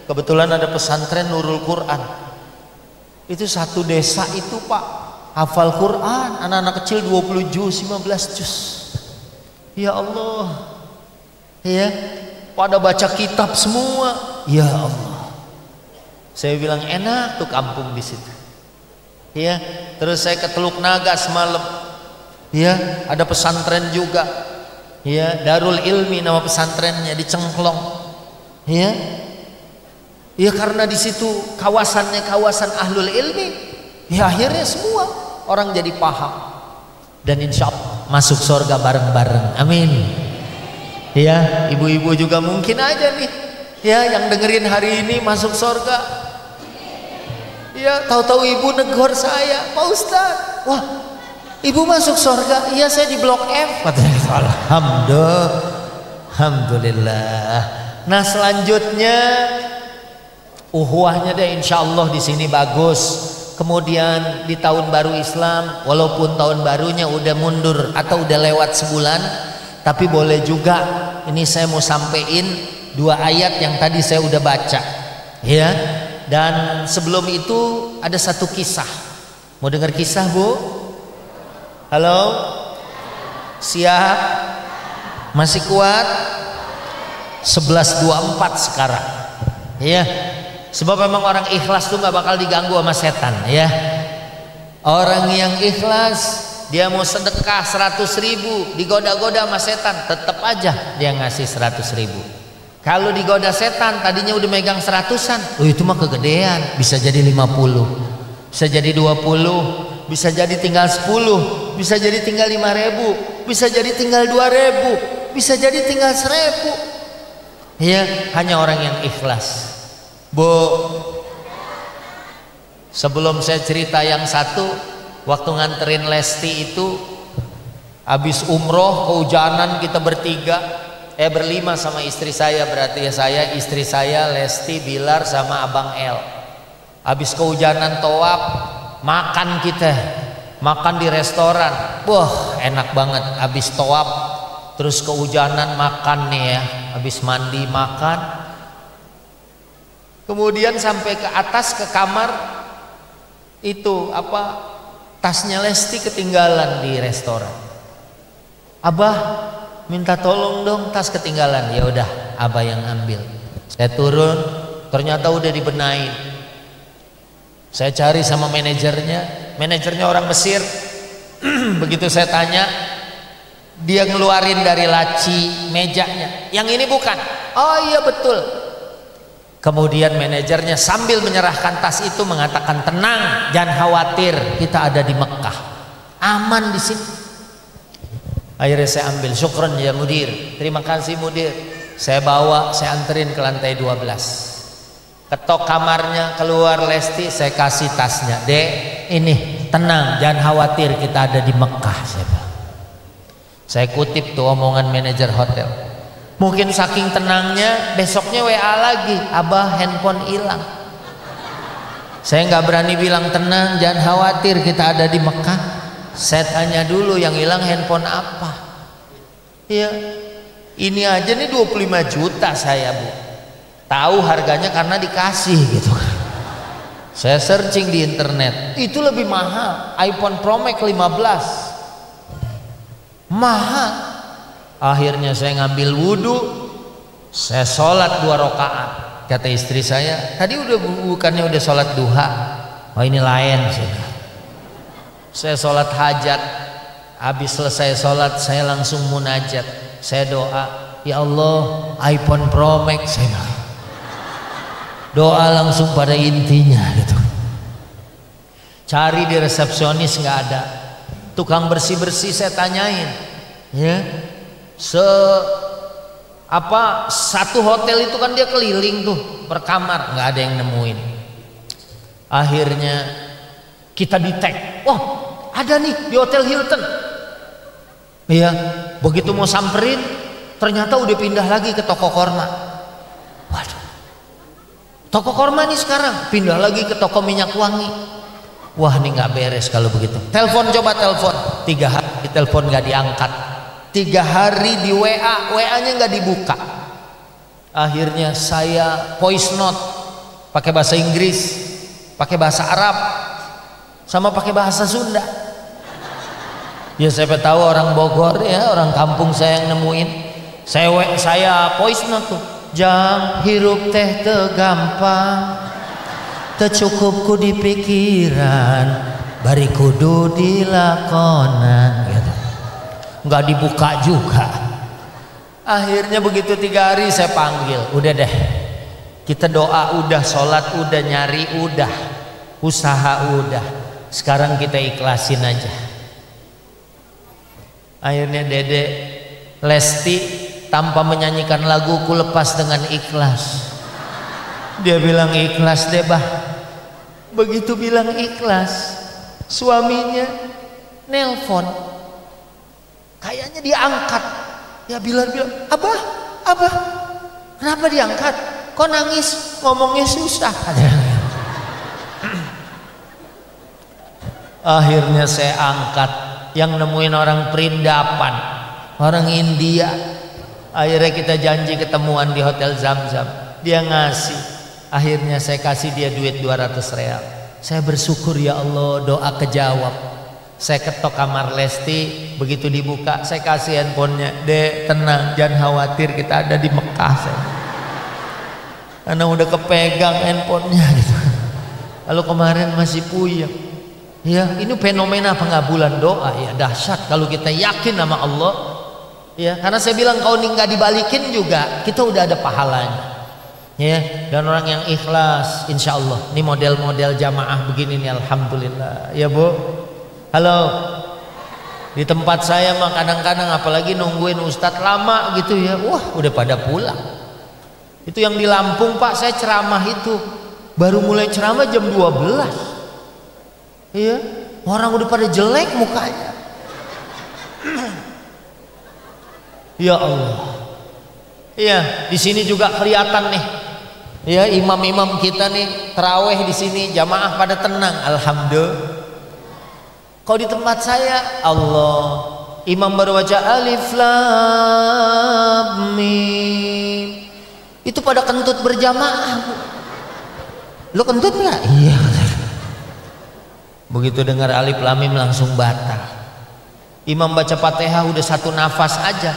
kebetulan ada pesantren Nurul Quran. Itu satu desa itu Pak hafal Quran, anak-anak kecil 20 juz, 15 juz. Ya Allah. Ya, pada baca kitab semua. Ya Allah. Saya bilang enak tuh kampung di situ. Ya, terus saya ke Teluk Naga semalam. Ya, ada pesantren juga. Ya, Darul Ilmi nama pesantrennya di Cengklong. Ya. Ya karena di situ kawasannya kawasan ahlul ilmi, ya akhirnya semua orang jadi paham dan insya Allah masuk surga bareng-bareng. Amin. Ya, ibu-ibu juga mungkin aja nih, ya yang dengerin hari ini masuk surga. Ya, tahu-tahu ibu negor saya, Pak Ustadz, wah, ibu masuk surga? Iya, saya di Blok F. Alhamdulillah. Nah, selanjutnya uhuahnya deh insya Allah di sini bagus. Kemudian di tahun baru Islam, walaupun tahun barunya udah mundur atau udah lewat sebulan, tapi boleh juga ini saya mau sampein 2 ayat yang tadi saya udah baca, ya. Dan sebelum itu ada satu kisah. Mau dengar kisah, Bu? Halo? Siap? Masih kuat? 11.24 sekarang, ya. Sebab memang orang ikhlas tuh gak bakal diganggu sama setan, ya. Orang yang ikhlas dia mau sedekah 100.000 digoda-goda sama setan, tetap aja dia ngasih 100.000. Kalau digoda setan tadinya udah megang 100-an, oh itu mah kegedean, bisa jadi 50, bisa jadi 20, bisa jadi tinggal 10, bisa jadi tinggal 5.000, bisa jadi tinggal 2.000, bisa jadi tinggal 1.000. Ya, hanya orang yang ikhlas. Bu, sebelum saya cerita yang satu, waktu nganterin Lesti itu habis umroh kehujanan, kita berlima sama istri saya, berarti ya saya, istri saya, Lesti, Bilar sama Abang El. Habis kehujanan tawaf, makan kita, makan di restoran, wah enak banget. Habis tawaf terus kehujanan makan nih ya, habis mandi makan. Kemudian sampai ke atas ke kamar itu tasnya Lesti ketinggalan di restoran. Abah minta tolong dong, tas ketinggalan. Ya udah, Abah yang ambil. Saya turun, ternyata udah dibenahin. Saya cari sama manajernya orang Mesir. Begitu saya tanya, dia ngeluarin dari laci mejanya, yang ini bukan. Oh iya betul. Kemudian manajernya sambil menyerahkan tas itu mengatakan, tenang, jangan khawatir, kita ada di Mekah, aman di sini. Akhirnya saya ambil, syukron ya mudir, terima kasih mudir. Saya bawa, saya anterin ke lantai 12. Ketok kamarnya, keluar Lesti, saya kasih tasnya. Dek, ini tenang, jangan khawatir, kita ada di Mekah. Saya kutip tuh omongan manajer hotel. Mungkin saking tenangnya besoknya WA lagi, Abah handphone hilang. Saya nggak berani bilang tenang, jangan khawatir, kita ada di Mekah. Saya tanya dulu yang hilang handphone apa. Ya, ini aja nih 25 juta saya, Bu. Tahu harganya karena dikasih gitu. Saya searching di internet, itu lebih mahal, iPhone Pro Max 15. Mahal. Akhirnya saya ngambil wudhu, saya sholat 2 rakaat. Kata istri saya, tadi bukannya udah sholat duha? Oh ini lain. Saya sholat hajat. Habis selesai sholat saya langsung munajat. Saya doa, ya Allah iPhone Pro Max. Saya doa langsung pada intinya gitu. Cari di resepsionis nggak ada. Tukang bersih-bersih saya tanyain, ya. Satu hotel itu kan dia keliling tuh per kamar, nggak ada yang nemuin. Akhirnya kita di tag, wah ada nih di Hotel Hilton. Iya, begitu mau samperin ternyata udah pindah lagi ke toko korma. Waduh, toko korma nih sekarang pindah lagi ke toko minyak wangi. Wah ini nggak beres kalau begitu. Telepon, coba telepon. 3 hari telepon nggak diangkat. 3 hari di WA, WA-nya nggak dibuka. Akhirnya saya voice note pakai bahasa Inggris, pakai bahasa Arab, sama pakai bahasa Sunda. Ya siapa tahu orang Bogor ya, orang kampung saya yang nemuin. Saya voice note tuh. Jang hirup teh teu gampang, teu cukup ku di pikiran, bari kudu dilakonan gitu. Nggak dibuka juga. Akhirnya begitu 3 hari saya panggil, udah deh, kita doa udah, sholat udah, nyari udah, usaha udah, sekarang kita ikhlasin aja. Akhirnya Dede Lesti tanpa menyanyikan lagu Ku Lepas dengan ikhlas, dia bilang ikhlas deh bah. Begitu bilang ikhlas, suaminya nelpon, kayaknya diangkat. Ya bilang abah, kenapa diangkat? Kok nangis? Ngomongnya susah. Akhirnya saya angkat. Yang nemuin orang Perindapan, orang India. Akhirnya kita janji ketemuan di Hotel Zamzam. Dia ngasih. Akhirnya saya kasih dia duit 200 real. Saya bersyukur ya Allah, doa kejawab. Saya ketok kamar Lesti, begitu dibuka saya kasih handphonenya. Dek tenang, jangan khawatir, kita ada di Mekah. Karena udah kepegang handphonenya gitu. Lalu kemarin masih puyeng. Ya ini fenomena pengabulan doa ya, dahsyat kalau kita yakin sama Allah. Ya karena saya bilang kalau ini nggak dibalikin juga kita udah ada pahalanya. Ya, dan orang yang ikhlas insya Allah. Ini model-model jamaah begini nih, alhamdulillah. Ya Bu, halo. Di tempat saya mah kadang-kadang apalagi nungguin ustadz lama gitu ya, wah udah pada pulang. Itu yang di Lampung Pak, saya ceramah itu baru mulai ceramah jam 12. Iya, orang udah pada jelek mukanya. Ya Allah. Iya, di sini juga kelihatan nih. Ya, imam-imam kita nih tarawih di sini jamaah pada tenang, alhamdulillah. Kalau di tempat saya, Allah, imam baru baca alif lam mim, itu pada kentut berjamaah. Lo kentut nggak? Iya. Begitu dengar alif lam mim langsung batal. Imam baca Fatihah udah 1 nafas aja,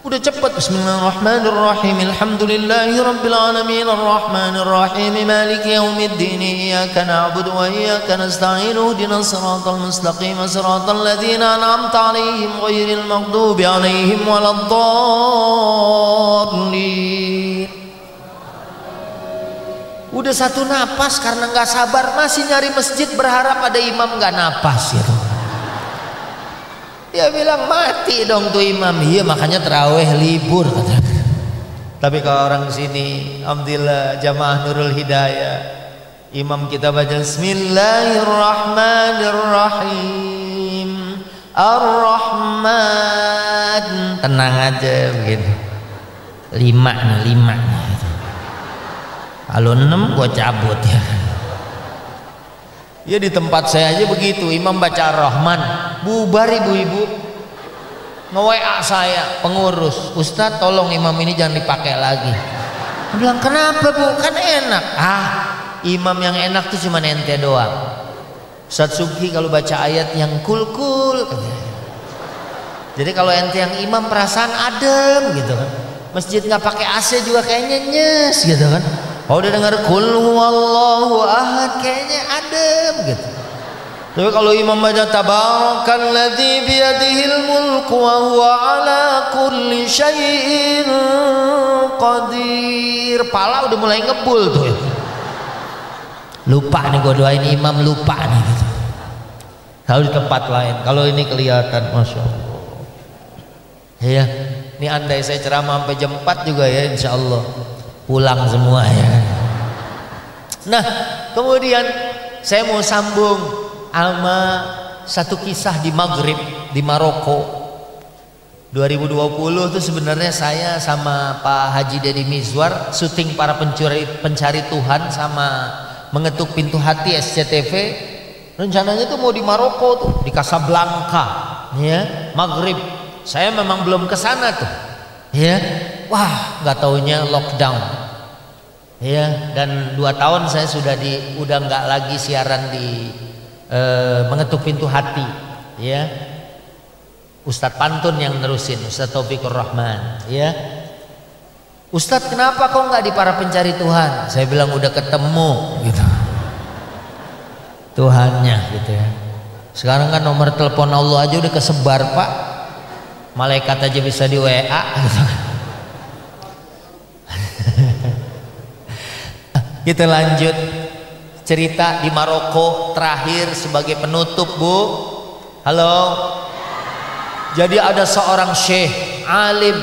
udah cepet. Bismillahirrahmanirrahim, alhamdulillahirabbil alamin, arrahmanirrahim, maliki yaumiddin, iyyaka na'budu wa iyyaka nasta'in, ihdinas siratal mustaqim, siratal ladzina an'amta 'alaihim ghairil maghdubi 'alaihim waladdallin. Udah 1 napas karena nggak sabar, masih nyari masjid berharap ada imam nggak napas gitu. Dia bilang mati dong tuh imam. Iya makanya terawih libur kata. Tapi kalau orang sini alhamdulillah jamaah Nurul Hidayah, imam kita baca Bismillahirrahmanirrahim, Ar-Rahman, tenang aja begitu. 5 nih. Kalau 6 gua cabut ya. Ya di tempat saya aja begitu, imam baca Ar-Rahman, bubar ibu-ibu nge-WA saya pengurus, Ustadz tolong imam ini jangan dipakai lagi. Dia bilang kenapa Bu? Kan enak. Imam yang enak tuh cuma ente doang. Ustadz Subhi kalau baca ayat yang kul-kul, jadi kalau ente yang imam perasaan adem gitu kan. Masjid nggak pakai AC juga kayaknya nyes gitu kan. Kalau udah dengar kul huwallahu ahad kayaknya adem gitu. Tapi kalau imam baca tabarakalladzi biyadihil mulku wa huwa ala kulli syai'in qadir, pala udah mulai ngebul tuh. Lupa nih gue doain imam, lupa nih gitu. Kalau di tempat lain, kalau ini kelihatan masya Allah. Ya, ini andai saya ceramah sampai jam 4 juga ya insya Allah pulang semua ya. Nah kemudian saya mau sambung sama satu kisah di Maghrib, di Maroko 2020 itu. Sebenarnya saya sama Pak Haji Deddy Mizwar syuting para pencari Tuhan sama Mengetuk Pintu Hati SCTV Rencananya tuh mau di Maroko tuh, di Casablanca, ya, Maghrib. Saya memang belum ke sana tuh, ya. Wah, nggak taunya lockdown, ya. Dan 2 tahun saya udah nggak lagi siaran di Mengetuk Pintu Hati, ya. Ustadz Pantun yang nerusin, Ustadz Taufikur Rahman, ya. Ustadz, kenapa kok nggak di Para Pencari Tuhan? Saya bilang udah ketemu, gitu. Tuhannya, gitu ya. Sekarang kan nomor telepon Allah aja udah kesebar, Pak. Malaikat aja bisa di WA, gitu. Kita lanjut cerita di Maroko terakhir sebagai penutup, Bu. Halo. Jadi ada seorang syekh alim.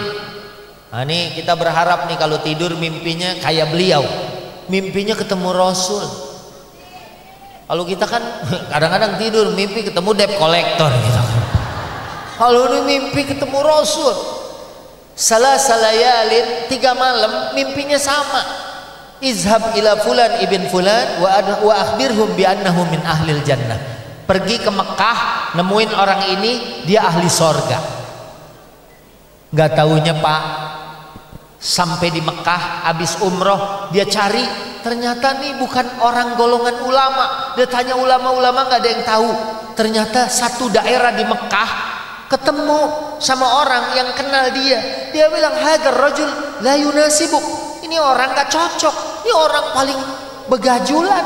Nah, ini kita berharap nih kalau tidur mimpinya kayak beliau. Mimpinya ketemu Rasul. Kalau kita kan kadang-kadang tidur mimpi ketemu debt collector gitu. Kalau ini mimpi ketemu Rasul. Salayalin 3 malam mimpinya sama. Izhab ila fulan ibn fulan wa akhbirhum bi annahu min ahlil jannah. Pergi ke Mekah, nemuin orang ini, dia ahli sorga. Nggak taunya, Pak, sampai di Mekah habis umroh dia cari, ternyata nih bukan orang golongan ulama. Dia tanya ulama-ulama, nggak ada yang tahu. Ternyata satu daerah di Mekah ketemu sama orang yang kenal dia. Dia bilang, hadzal rajul la yunasibuk. Ini orang nggak cocok, ini orang paling begajulan,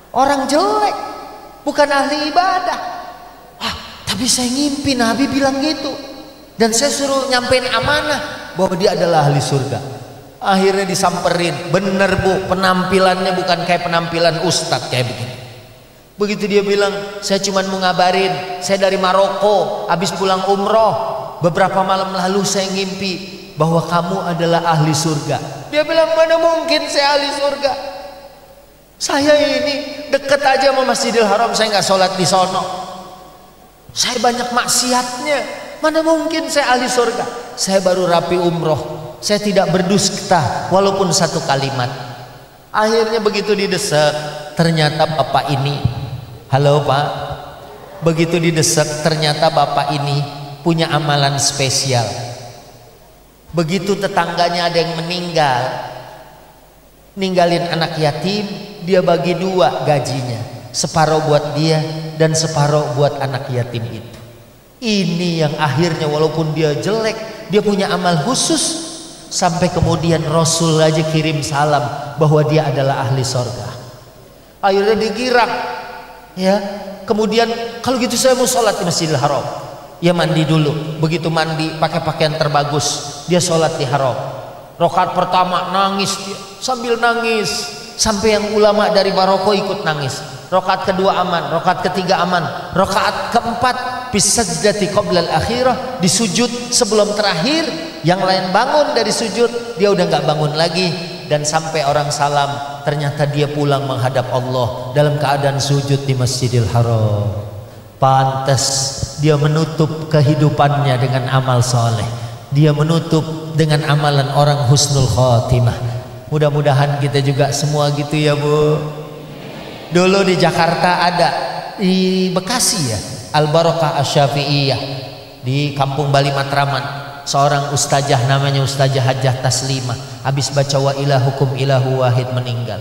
orang jelek, bukan ahli ibadah. Tapi saya ngimpi Nabi bilang gitu, dan saya suruh nyampein amanah bahwa dia adalah ahli surga. Akhirnya disamperin, bener Bu, penampilannya bukan kayak penampilan ustadz kayak begini. Begitu dia bilang, saya cuma mau ngabarin, saya dari Maroko, habis pulang umroh. Beberapa malam lalu saya ngimpi bahwa kamu adalah ahli surga. Dia bilang, mana mungkin saya ahli surga? Saya ini deket aja sama Masjidil Haram, saya nggak sholat di sono. Saya banyak maksiatnya. Mana mungkin saya ahli surga? Saya baru rapi umroh, saya tidak berdusta walaupun 1 kalimat. Akhirnya begitu didesak, ternyata bapak ini, halo Pak, begitu didesak ternyata bapak ini punya amalan spesial. Begitu tetangganya ada yang meninggal, ninggalin anak yatim, dia bagi 2 gajinya, separuh buat dia dan separuh buat anak yatim itu. Ini yang akhirnya walaupun dia jelek, dia punya amal khusus, sampai kemudian Rasul aja kirim salam bahwa dia adalah ahli sorga. Akhirnya digirang, ya. Kemudian kalau gitu saya mau sholat di Masjidil Haram. Ya mandi dulu. Begitu mandi pakai pakaian terbagus, dia sholat di Haram. Rakaat pertama nangis dia, sambil nangis sampai yang ulama dari Maroko ikut nangis. Rakaat kedua aman, rakaat ketiga aman, rakaat keempat bisajdati qabla al-akhirah, di sujud sebelum terakhir, yang lain bangun dari sujud, dia udah nggak bangun lagi. Dan sampai orang salam, ternyata dia pulang menghadap Allah dalam keadaan sujud di Masjidil Haram. Pantas dia menutup kehidupannya dengan amal soleh. Dia menutup dengan amalan orang husnul khotimah. Mudah-mudahan kita juga semua gitu ya Bu. Dulu di Jakarta ada, di Bekasi ya, Al-Barakah Asy-Syafi'iyah, di Kampung Bali Matraman. Seorang ustazah namanya Ustazah Hajjah Taslimah, habis baca wa ilahukum ilahu wahid meninggal.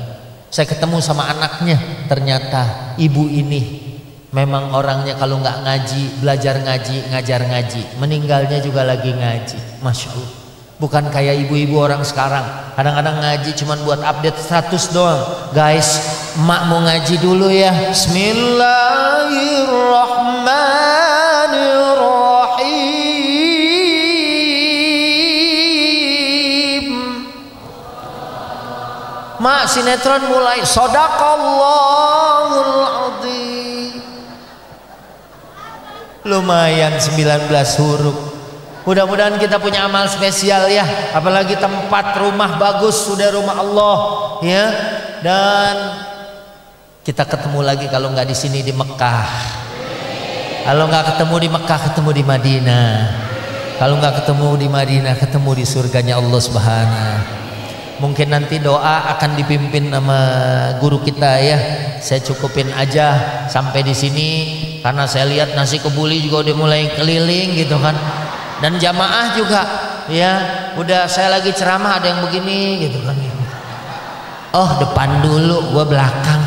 Saya ketemu sama anaknya, ternyata ibu ini memang orangnya kalau nggak ngaji, belajar ngaji, ngajar ngaji, meninggalnya juga lagi ngaji. Masya Allah. Bukan kayak ibu-ibu orang sekarang, kadang-kadang ngaji cuma buat update status doang. Guys, emak mau ngaji dulu ya. Bismillahirrahmanirrahim. Mak, sinetron mulai. Shadaqallahul adzim. Lumayan 19 huruf. Mudah-mudahan kita punya amal spesial ya, apalagi tempat rumah bagus, sudah rumah Allah ya. Dan kita ketemu lagi kalau nggak di sini di Mekah. Kalau nggak ketemu di Mekah, ketemu di Madinah. Kalau nggak ketemu di Madinah, ketemu di surganya Allah Subhanahu. Mungkin nanti doa akan dipimpin sama guru kita ya. Saya cukupin aja sampai di sini karena saya lihat nasi kebuli juga udah mulai keliling gitu kan. Dan jamaah juga ya, udah saya lagi ceramah ada yang begini gitu kan. Oh, depan dulu, gua belakang.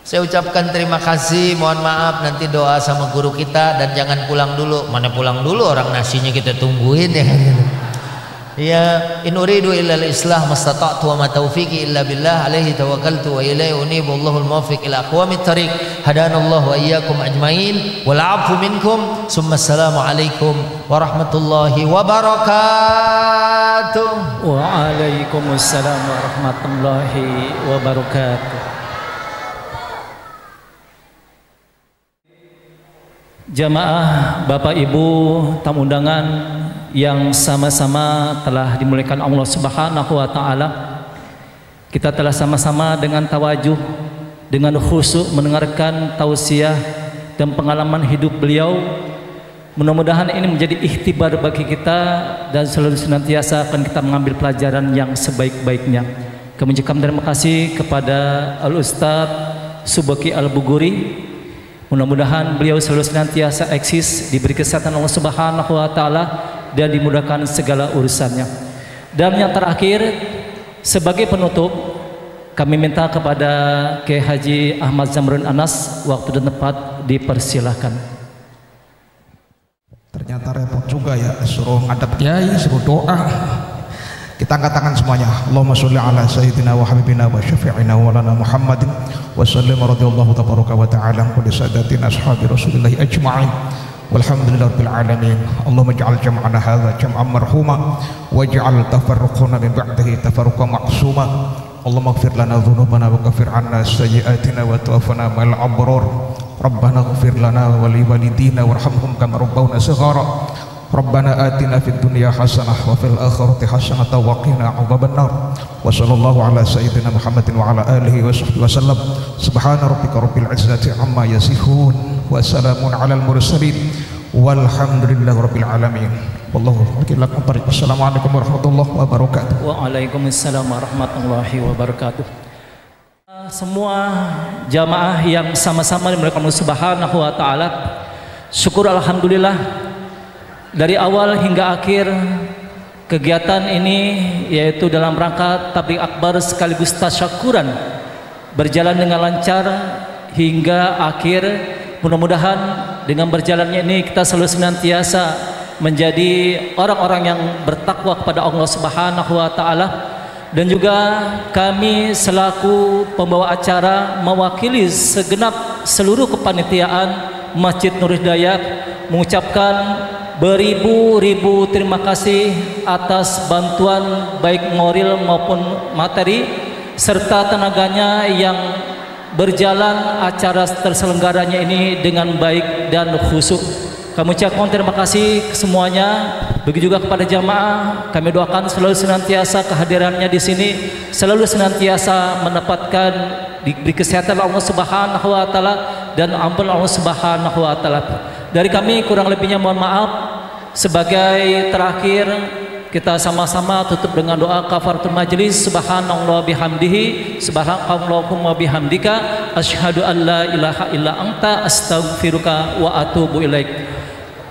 Saya ucapkan terima kasih, mohon maaf nanti doa sama guru kita dan jangan pulang dulu. Mana pulang dulu, orang nasinya kita tungguin ya kan. Ya, in uridu illa al-islah mastata'tu wa ma taufiqi illa billah alaihi tawakkaltu wa ilaihi unibu Allahul muwaffiq ila aqwamit thariq hadanallahu wa iyyakum ajmain wal 'afu minkum summa assalamu alaikum warahmatullahi wabarakatuh. Waalaikumsalam warahmatullahi wabarakatuh. Jamaah, Bapak Ibu, tamu undangan yang sama-sama telah dimuliakan Allah Subhanahu wa taala. Kita telah sama-sama dengan tawajuh, dengan khusyuk mendengarkan tausiah dan pengalaman hidup beliau. Mudah-mudahan ini menjadi ikhtibar bagi kita dan selalu senantiasa akan kita mengambil pelajaran yang sebaik-baiknya. Kami ucapkan terima kasih kepada Al-Ustadz Subaki Al-Buguri. Mudah-mudahan beliau selalu senantiasa eksis, diberi kesehatan Allah Subhanahu wa taala dan dimudahkan segala urusannya. Dan yang terakhir, sebagai penutup, kami minta kepada Kiai Haji Ahmad Zamrun Anas waktu dan tempat dipersilahkan. Ternyata repot juga ya, suruh ngadep kiai, suruh doa. Kita angkat tangan semuanya. Allahumma sholli ala sayyidina wa habibina wa syafi'ina wa lana Muhammadin wa sallim radhiyallahu tabaraka wa ta'ala kulli sadatina ashabi Rasulillah ajma'in. Walhamdulillahirabbil alamin. Allahumma ij'al jam'ana hadza jam'an marhuma waj'al tafarruqana min ba'dihi tafarruqan ma'suma. Allahumma ighfir lana dhunubana wa kaffir 'anna sayyi'atina wa tawaffana ma'al abrar. Rabbana ighfir lana wa li walidina warhamhum kama rabbawna shighara. Rabbana atina fid dunya hasanah wa fil akhirati hasanah wa qina adzabannar. Wa sallallahu ala sayyidina Muhammadin wa ala alihi wa sahbihi wasallam. Subhana rabbika rabbil izzati amma yasifun wa salamun alal mursalin walhamdulillahi rabbil alamin. Wallahu a'lam. Assalamualaikum warahmatullahi wabarakatuh. Waalaikumsalam warahmatullahi wabarakatuh. Semua jamaah yang sama-sama dimuliakan Allah Subhanahu wa taala, syukur alhamdulillah dari awal hingga akhir kegiatan ini, yaitu dalam rangka tabligh akbar sekaligus tasyakuran, berjalan dengan lancar hingga akhir. Mudah-mudahan dengan berjalannya ini kita selalu senantiasa menjadi orang-orang yang bertakwa kepada Allah Subhanahu wa taala. Dan juga kami selaku pembawa acara mewakili segenap seluruh kepanitiaan Masjid Nur Hidayat mengucapkan beribu-ribu terima kasih atas bantuan baik moral maupun materi serta tenaganya yang berjalan acara terselenggaranya ini dengan baik dan khusyuk. Kami ucapkan terima kasih semuanya. Begitu juga kepada jamaah, kami doakan selalu senantiasa kehadirannya di sini selalu senantiasa mendapatkan diberi kesehatan Allah Subhanahu wa taala dan ampun Allah Subhanahu wa taala. Dari kami kurang lebihnya mohon maaf. Sebagai terakhir kita sama-sama tutup dengan doa kafaratul majlis. Subhanallah bihamdihi subhanallahumma bihamdika asyhadu an la ilaha illa anta astaghfiruka wa atubu ilaik.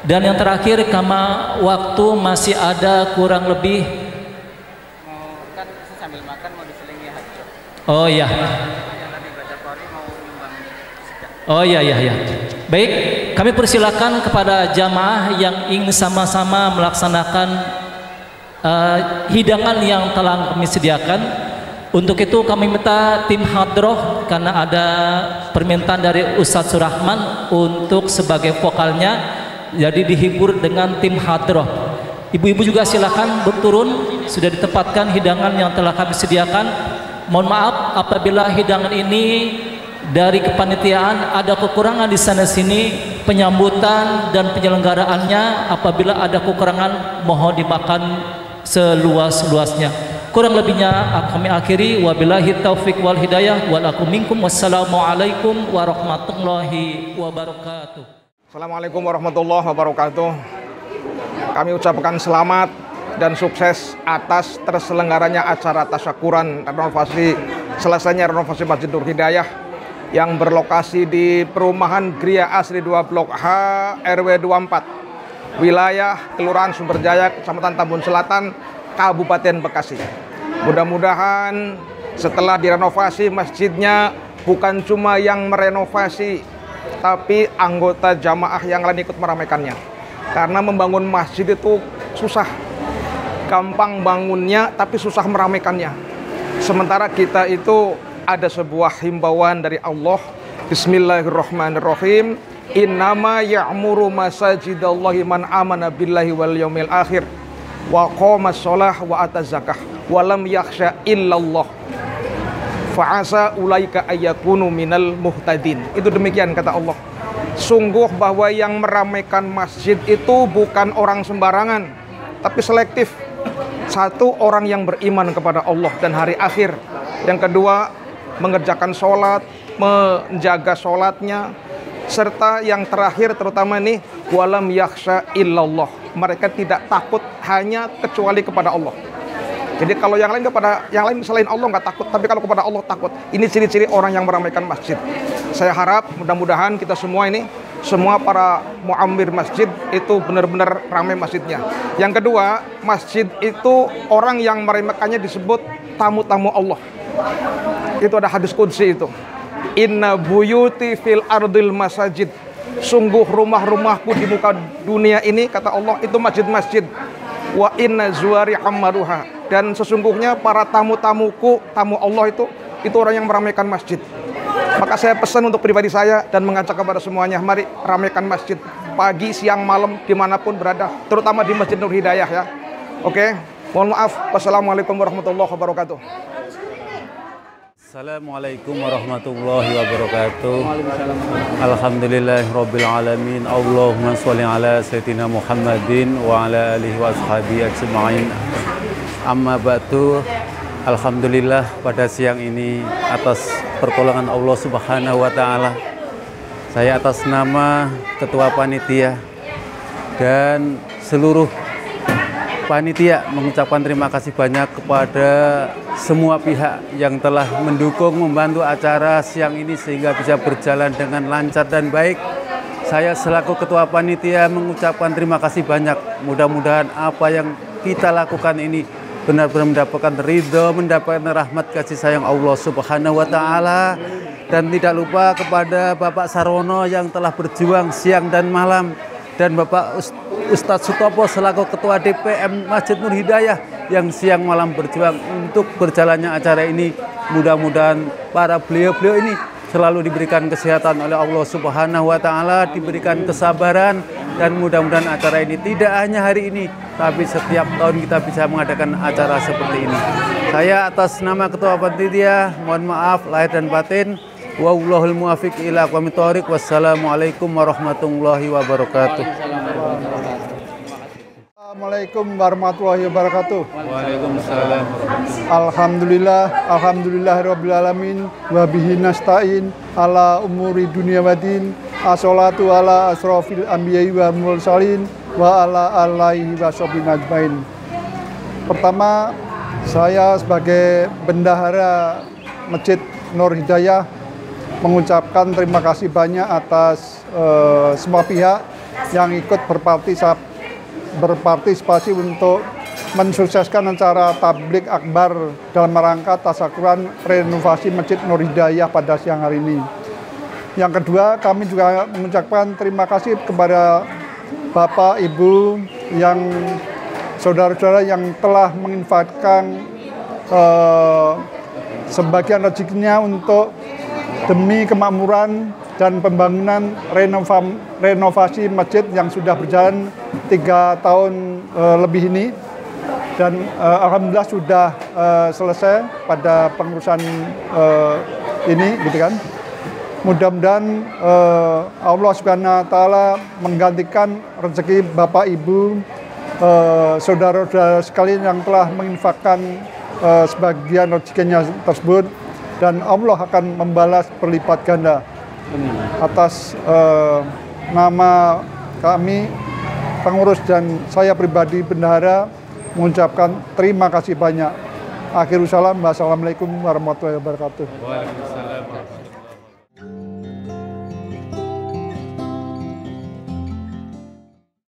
Dan yang terakhir, karena waktu masih ada kurang lebih kan sambil makan mau diselingi hati. Oh iya. Oh iya iya iya. Baik, kami persilakan kepada jamaah yang ingin sama-sama melaksanakan hidangan yang telah kami sediakan. Untuk itu kami minta tim hadroh, karena ada permintaan dari Ustadz Surahman untuk sebagai vokalnya, jadi dihibur dengan tim hadroh. Ibu-ibu juga silakan berturun, sudah ditempatkan hidangan yang telah kami sediakan. Mohon maaf apabila hidangan ini dari kepanitiaan ada kekurangan di sana sini, penyambutan dan penyelenggaraannya apabila ada kekurangan mohon dimakan seluas-luasnya. Kurang lebihnya kami akhiri, wabillahi taufik wal hidayah wal aku minkum. Wassalamualaikum warahmatullahi wabarakatuh. Assalamualaikum warahmatullahi wabarakatuh. Kami ucapkan selamat dan sukses atas terselenggaranya acara tasyakuran selesainya renovasi Masjid Nur Hidayah yang berlokasi di perumahan Gria Asri 2 Blok H RW 24 wilayah Kelurahan Sumberjaya, Kecamatan Tambun Selatan, Kabupaten Bekasi. Mudah-mudahan setelah direnovasi masjidnya bukan cuma yang merenovasi, tapi anggota jamaah yang lain ikut meramaikannya. Karena membangun masjid itu susah. Gampang bangunnya tapi susah meramaikannya. Sementara kita itu ada sebuah himbauan dari Allah. Bismillahirrahmanirrahim. Innama ya'muru masajidallahi man amana billahi wal yaumil akhir wa qama shalah wa ata zakah wa lam yakhsha illallah fa'asa ulaika ayyakunu minal muhtadin. Itu demikian kata Allah. Sungguh bahwa yang meramaikan masjid itu bukan orang sembarangan, tapi selektif. Satu, orang yang beriman kepada Allah dan hari akhir. Yang kedua, mengerjakan sholat, menjaga sholatnya. Serta yang terakhir terutama ini, walam yakhsha illallah. Mereka tidak takut hanya kecuali kepada Allah. Jadi kalau yang lain selain Allah nggak takut, tapi kalau kepada Allah takut. Ini ciri-ciri orang yang meramaikan masjid. Saya harap mudah-mudahan kita semua ini, semua para muammir masjid itu benar-benar ramai masjidnya. Yang kedua, masjid itu orang yang meramaikannya disebut tamu-tamu Allah. Itu ada hadis qudsi itu. Inna buyuti fil ardil masajid. Sungguh rumah-rumahku di muka dunia ini, kata Allah, itu masjid-masjid. Wa inna zuwari ammaruha. Dan sesungguhnya para tamu-tamuku, tamu Allah itu orang yang meramaikan masjid. Maka saya pesan untuk pribadi saya dan mengajak kepada semuanya, mari ramaikan masjid pagi, siang, malam, dimanapun berada, terutama di Masjid Nur Hidayah ya. Oke, mohon maaf. Wassalamualaikum warahmatullahi wabarakatuh. Assalamualaikum warahmatullahi wabarakatuh. Alhamdulillahirabbil alamin. Allahumma sholli ala sayyidina Muhammadin wa ala alihi wa ashabihi ajmain. Amma ba'du. Alhamdulillah pada siang ini atas pertolongan Allah Subhanahu wa taala, saya atas nama Ketua Panitia dan seluruh panitia mengucapkan terima kasih banyak kepada semua pihak yang telah mendukung, membantu acara siang ini sehingga bisa berjalan dengan lancar dan baik. Saya selaku Ketua Panitia mengucapkan terima kasih banyak. Mudah-mudahan apa yang kita lakukan ini benar-benar mendapatkan ridho, mendapatkan rahmat kasih sayang Allah Subhanahu wa taala. Dan tidak lupa kepada Bapak Sarwono yang telah berjuang siang dan malam, dan Bapak Ustadz Sutopo selaku Ketua DPM Masjid Nur Hidayah yang siang malam berjuang untuk berjalannya acara ini. Mudah-mudahan para beliau-beliau ini selalu diberikan kesehatan oleh Allah Subhanahu wa taala, diberikan kesabaran, dan mudah-mudahan acara ini tidak hanya hari ini, tapi setiap tahun kita bisa mengadakan acara seperti ini. Saya atas nama Ketua Panitia mohon maaf lahir dan batin. Wallahul muwaffiq ila aqwamit thoriq. Wassalamualaikum warahmatullahi wabarakatuh. Assalamualaikum warahmatullahi wabarakatuh. Waalaikumsalam. Alhamdulillahirabbil alamin wa bihi nasta'in ala umuri dunya waddin. Asholatu ala asrofil anbiya'i wa mursalin wa ala alihi wa sahbihi ajmain. Pertama, saya sebagai bendahara Masjid Nur Hidayah mengucapkan terima kasih banyak atas semua pihak yang ikut berpartisipasi untuk mensukseskan acara tablik akbar dalam rangka tasyakuran renovasi Masjid Nur Hidayah pada siang hari ini. Yang kedua, kami juga mengucapkan terima kasih kepada Bapak, Ibu, yang saudara-saudara yang telah menginfakkan sebagian rezekinya untuk demi kemakmuran dan pembangunan renovasi masjid yang sudah berjalan 3 tahun lebih ini, dan alhamdulillah sudah selesai pada pengurusan ini, gitu kan. Mudah-mudahan Allah Subhanahu wa taala menggantikan rezeki Bapak Ibu, saudara-saudara sekalian yang telah menginfakkan sebagian rezekinya tersebut, dan Allah akan membalas berlipat ganda. Atas nama kami pengurus dan saya pribadi bendahara mengucapkan terima kasih banyak. Akhirul salam, wassalamualaikum warahmatullahi wabarakatuh. Waalaikumsalam.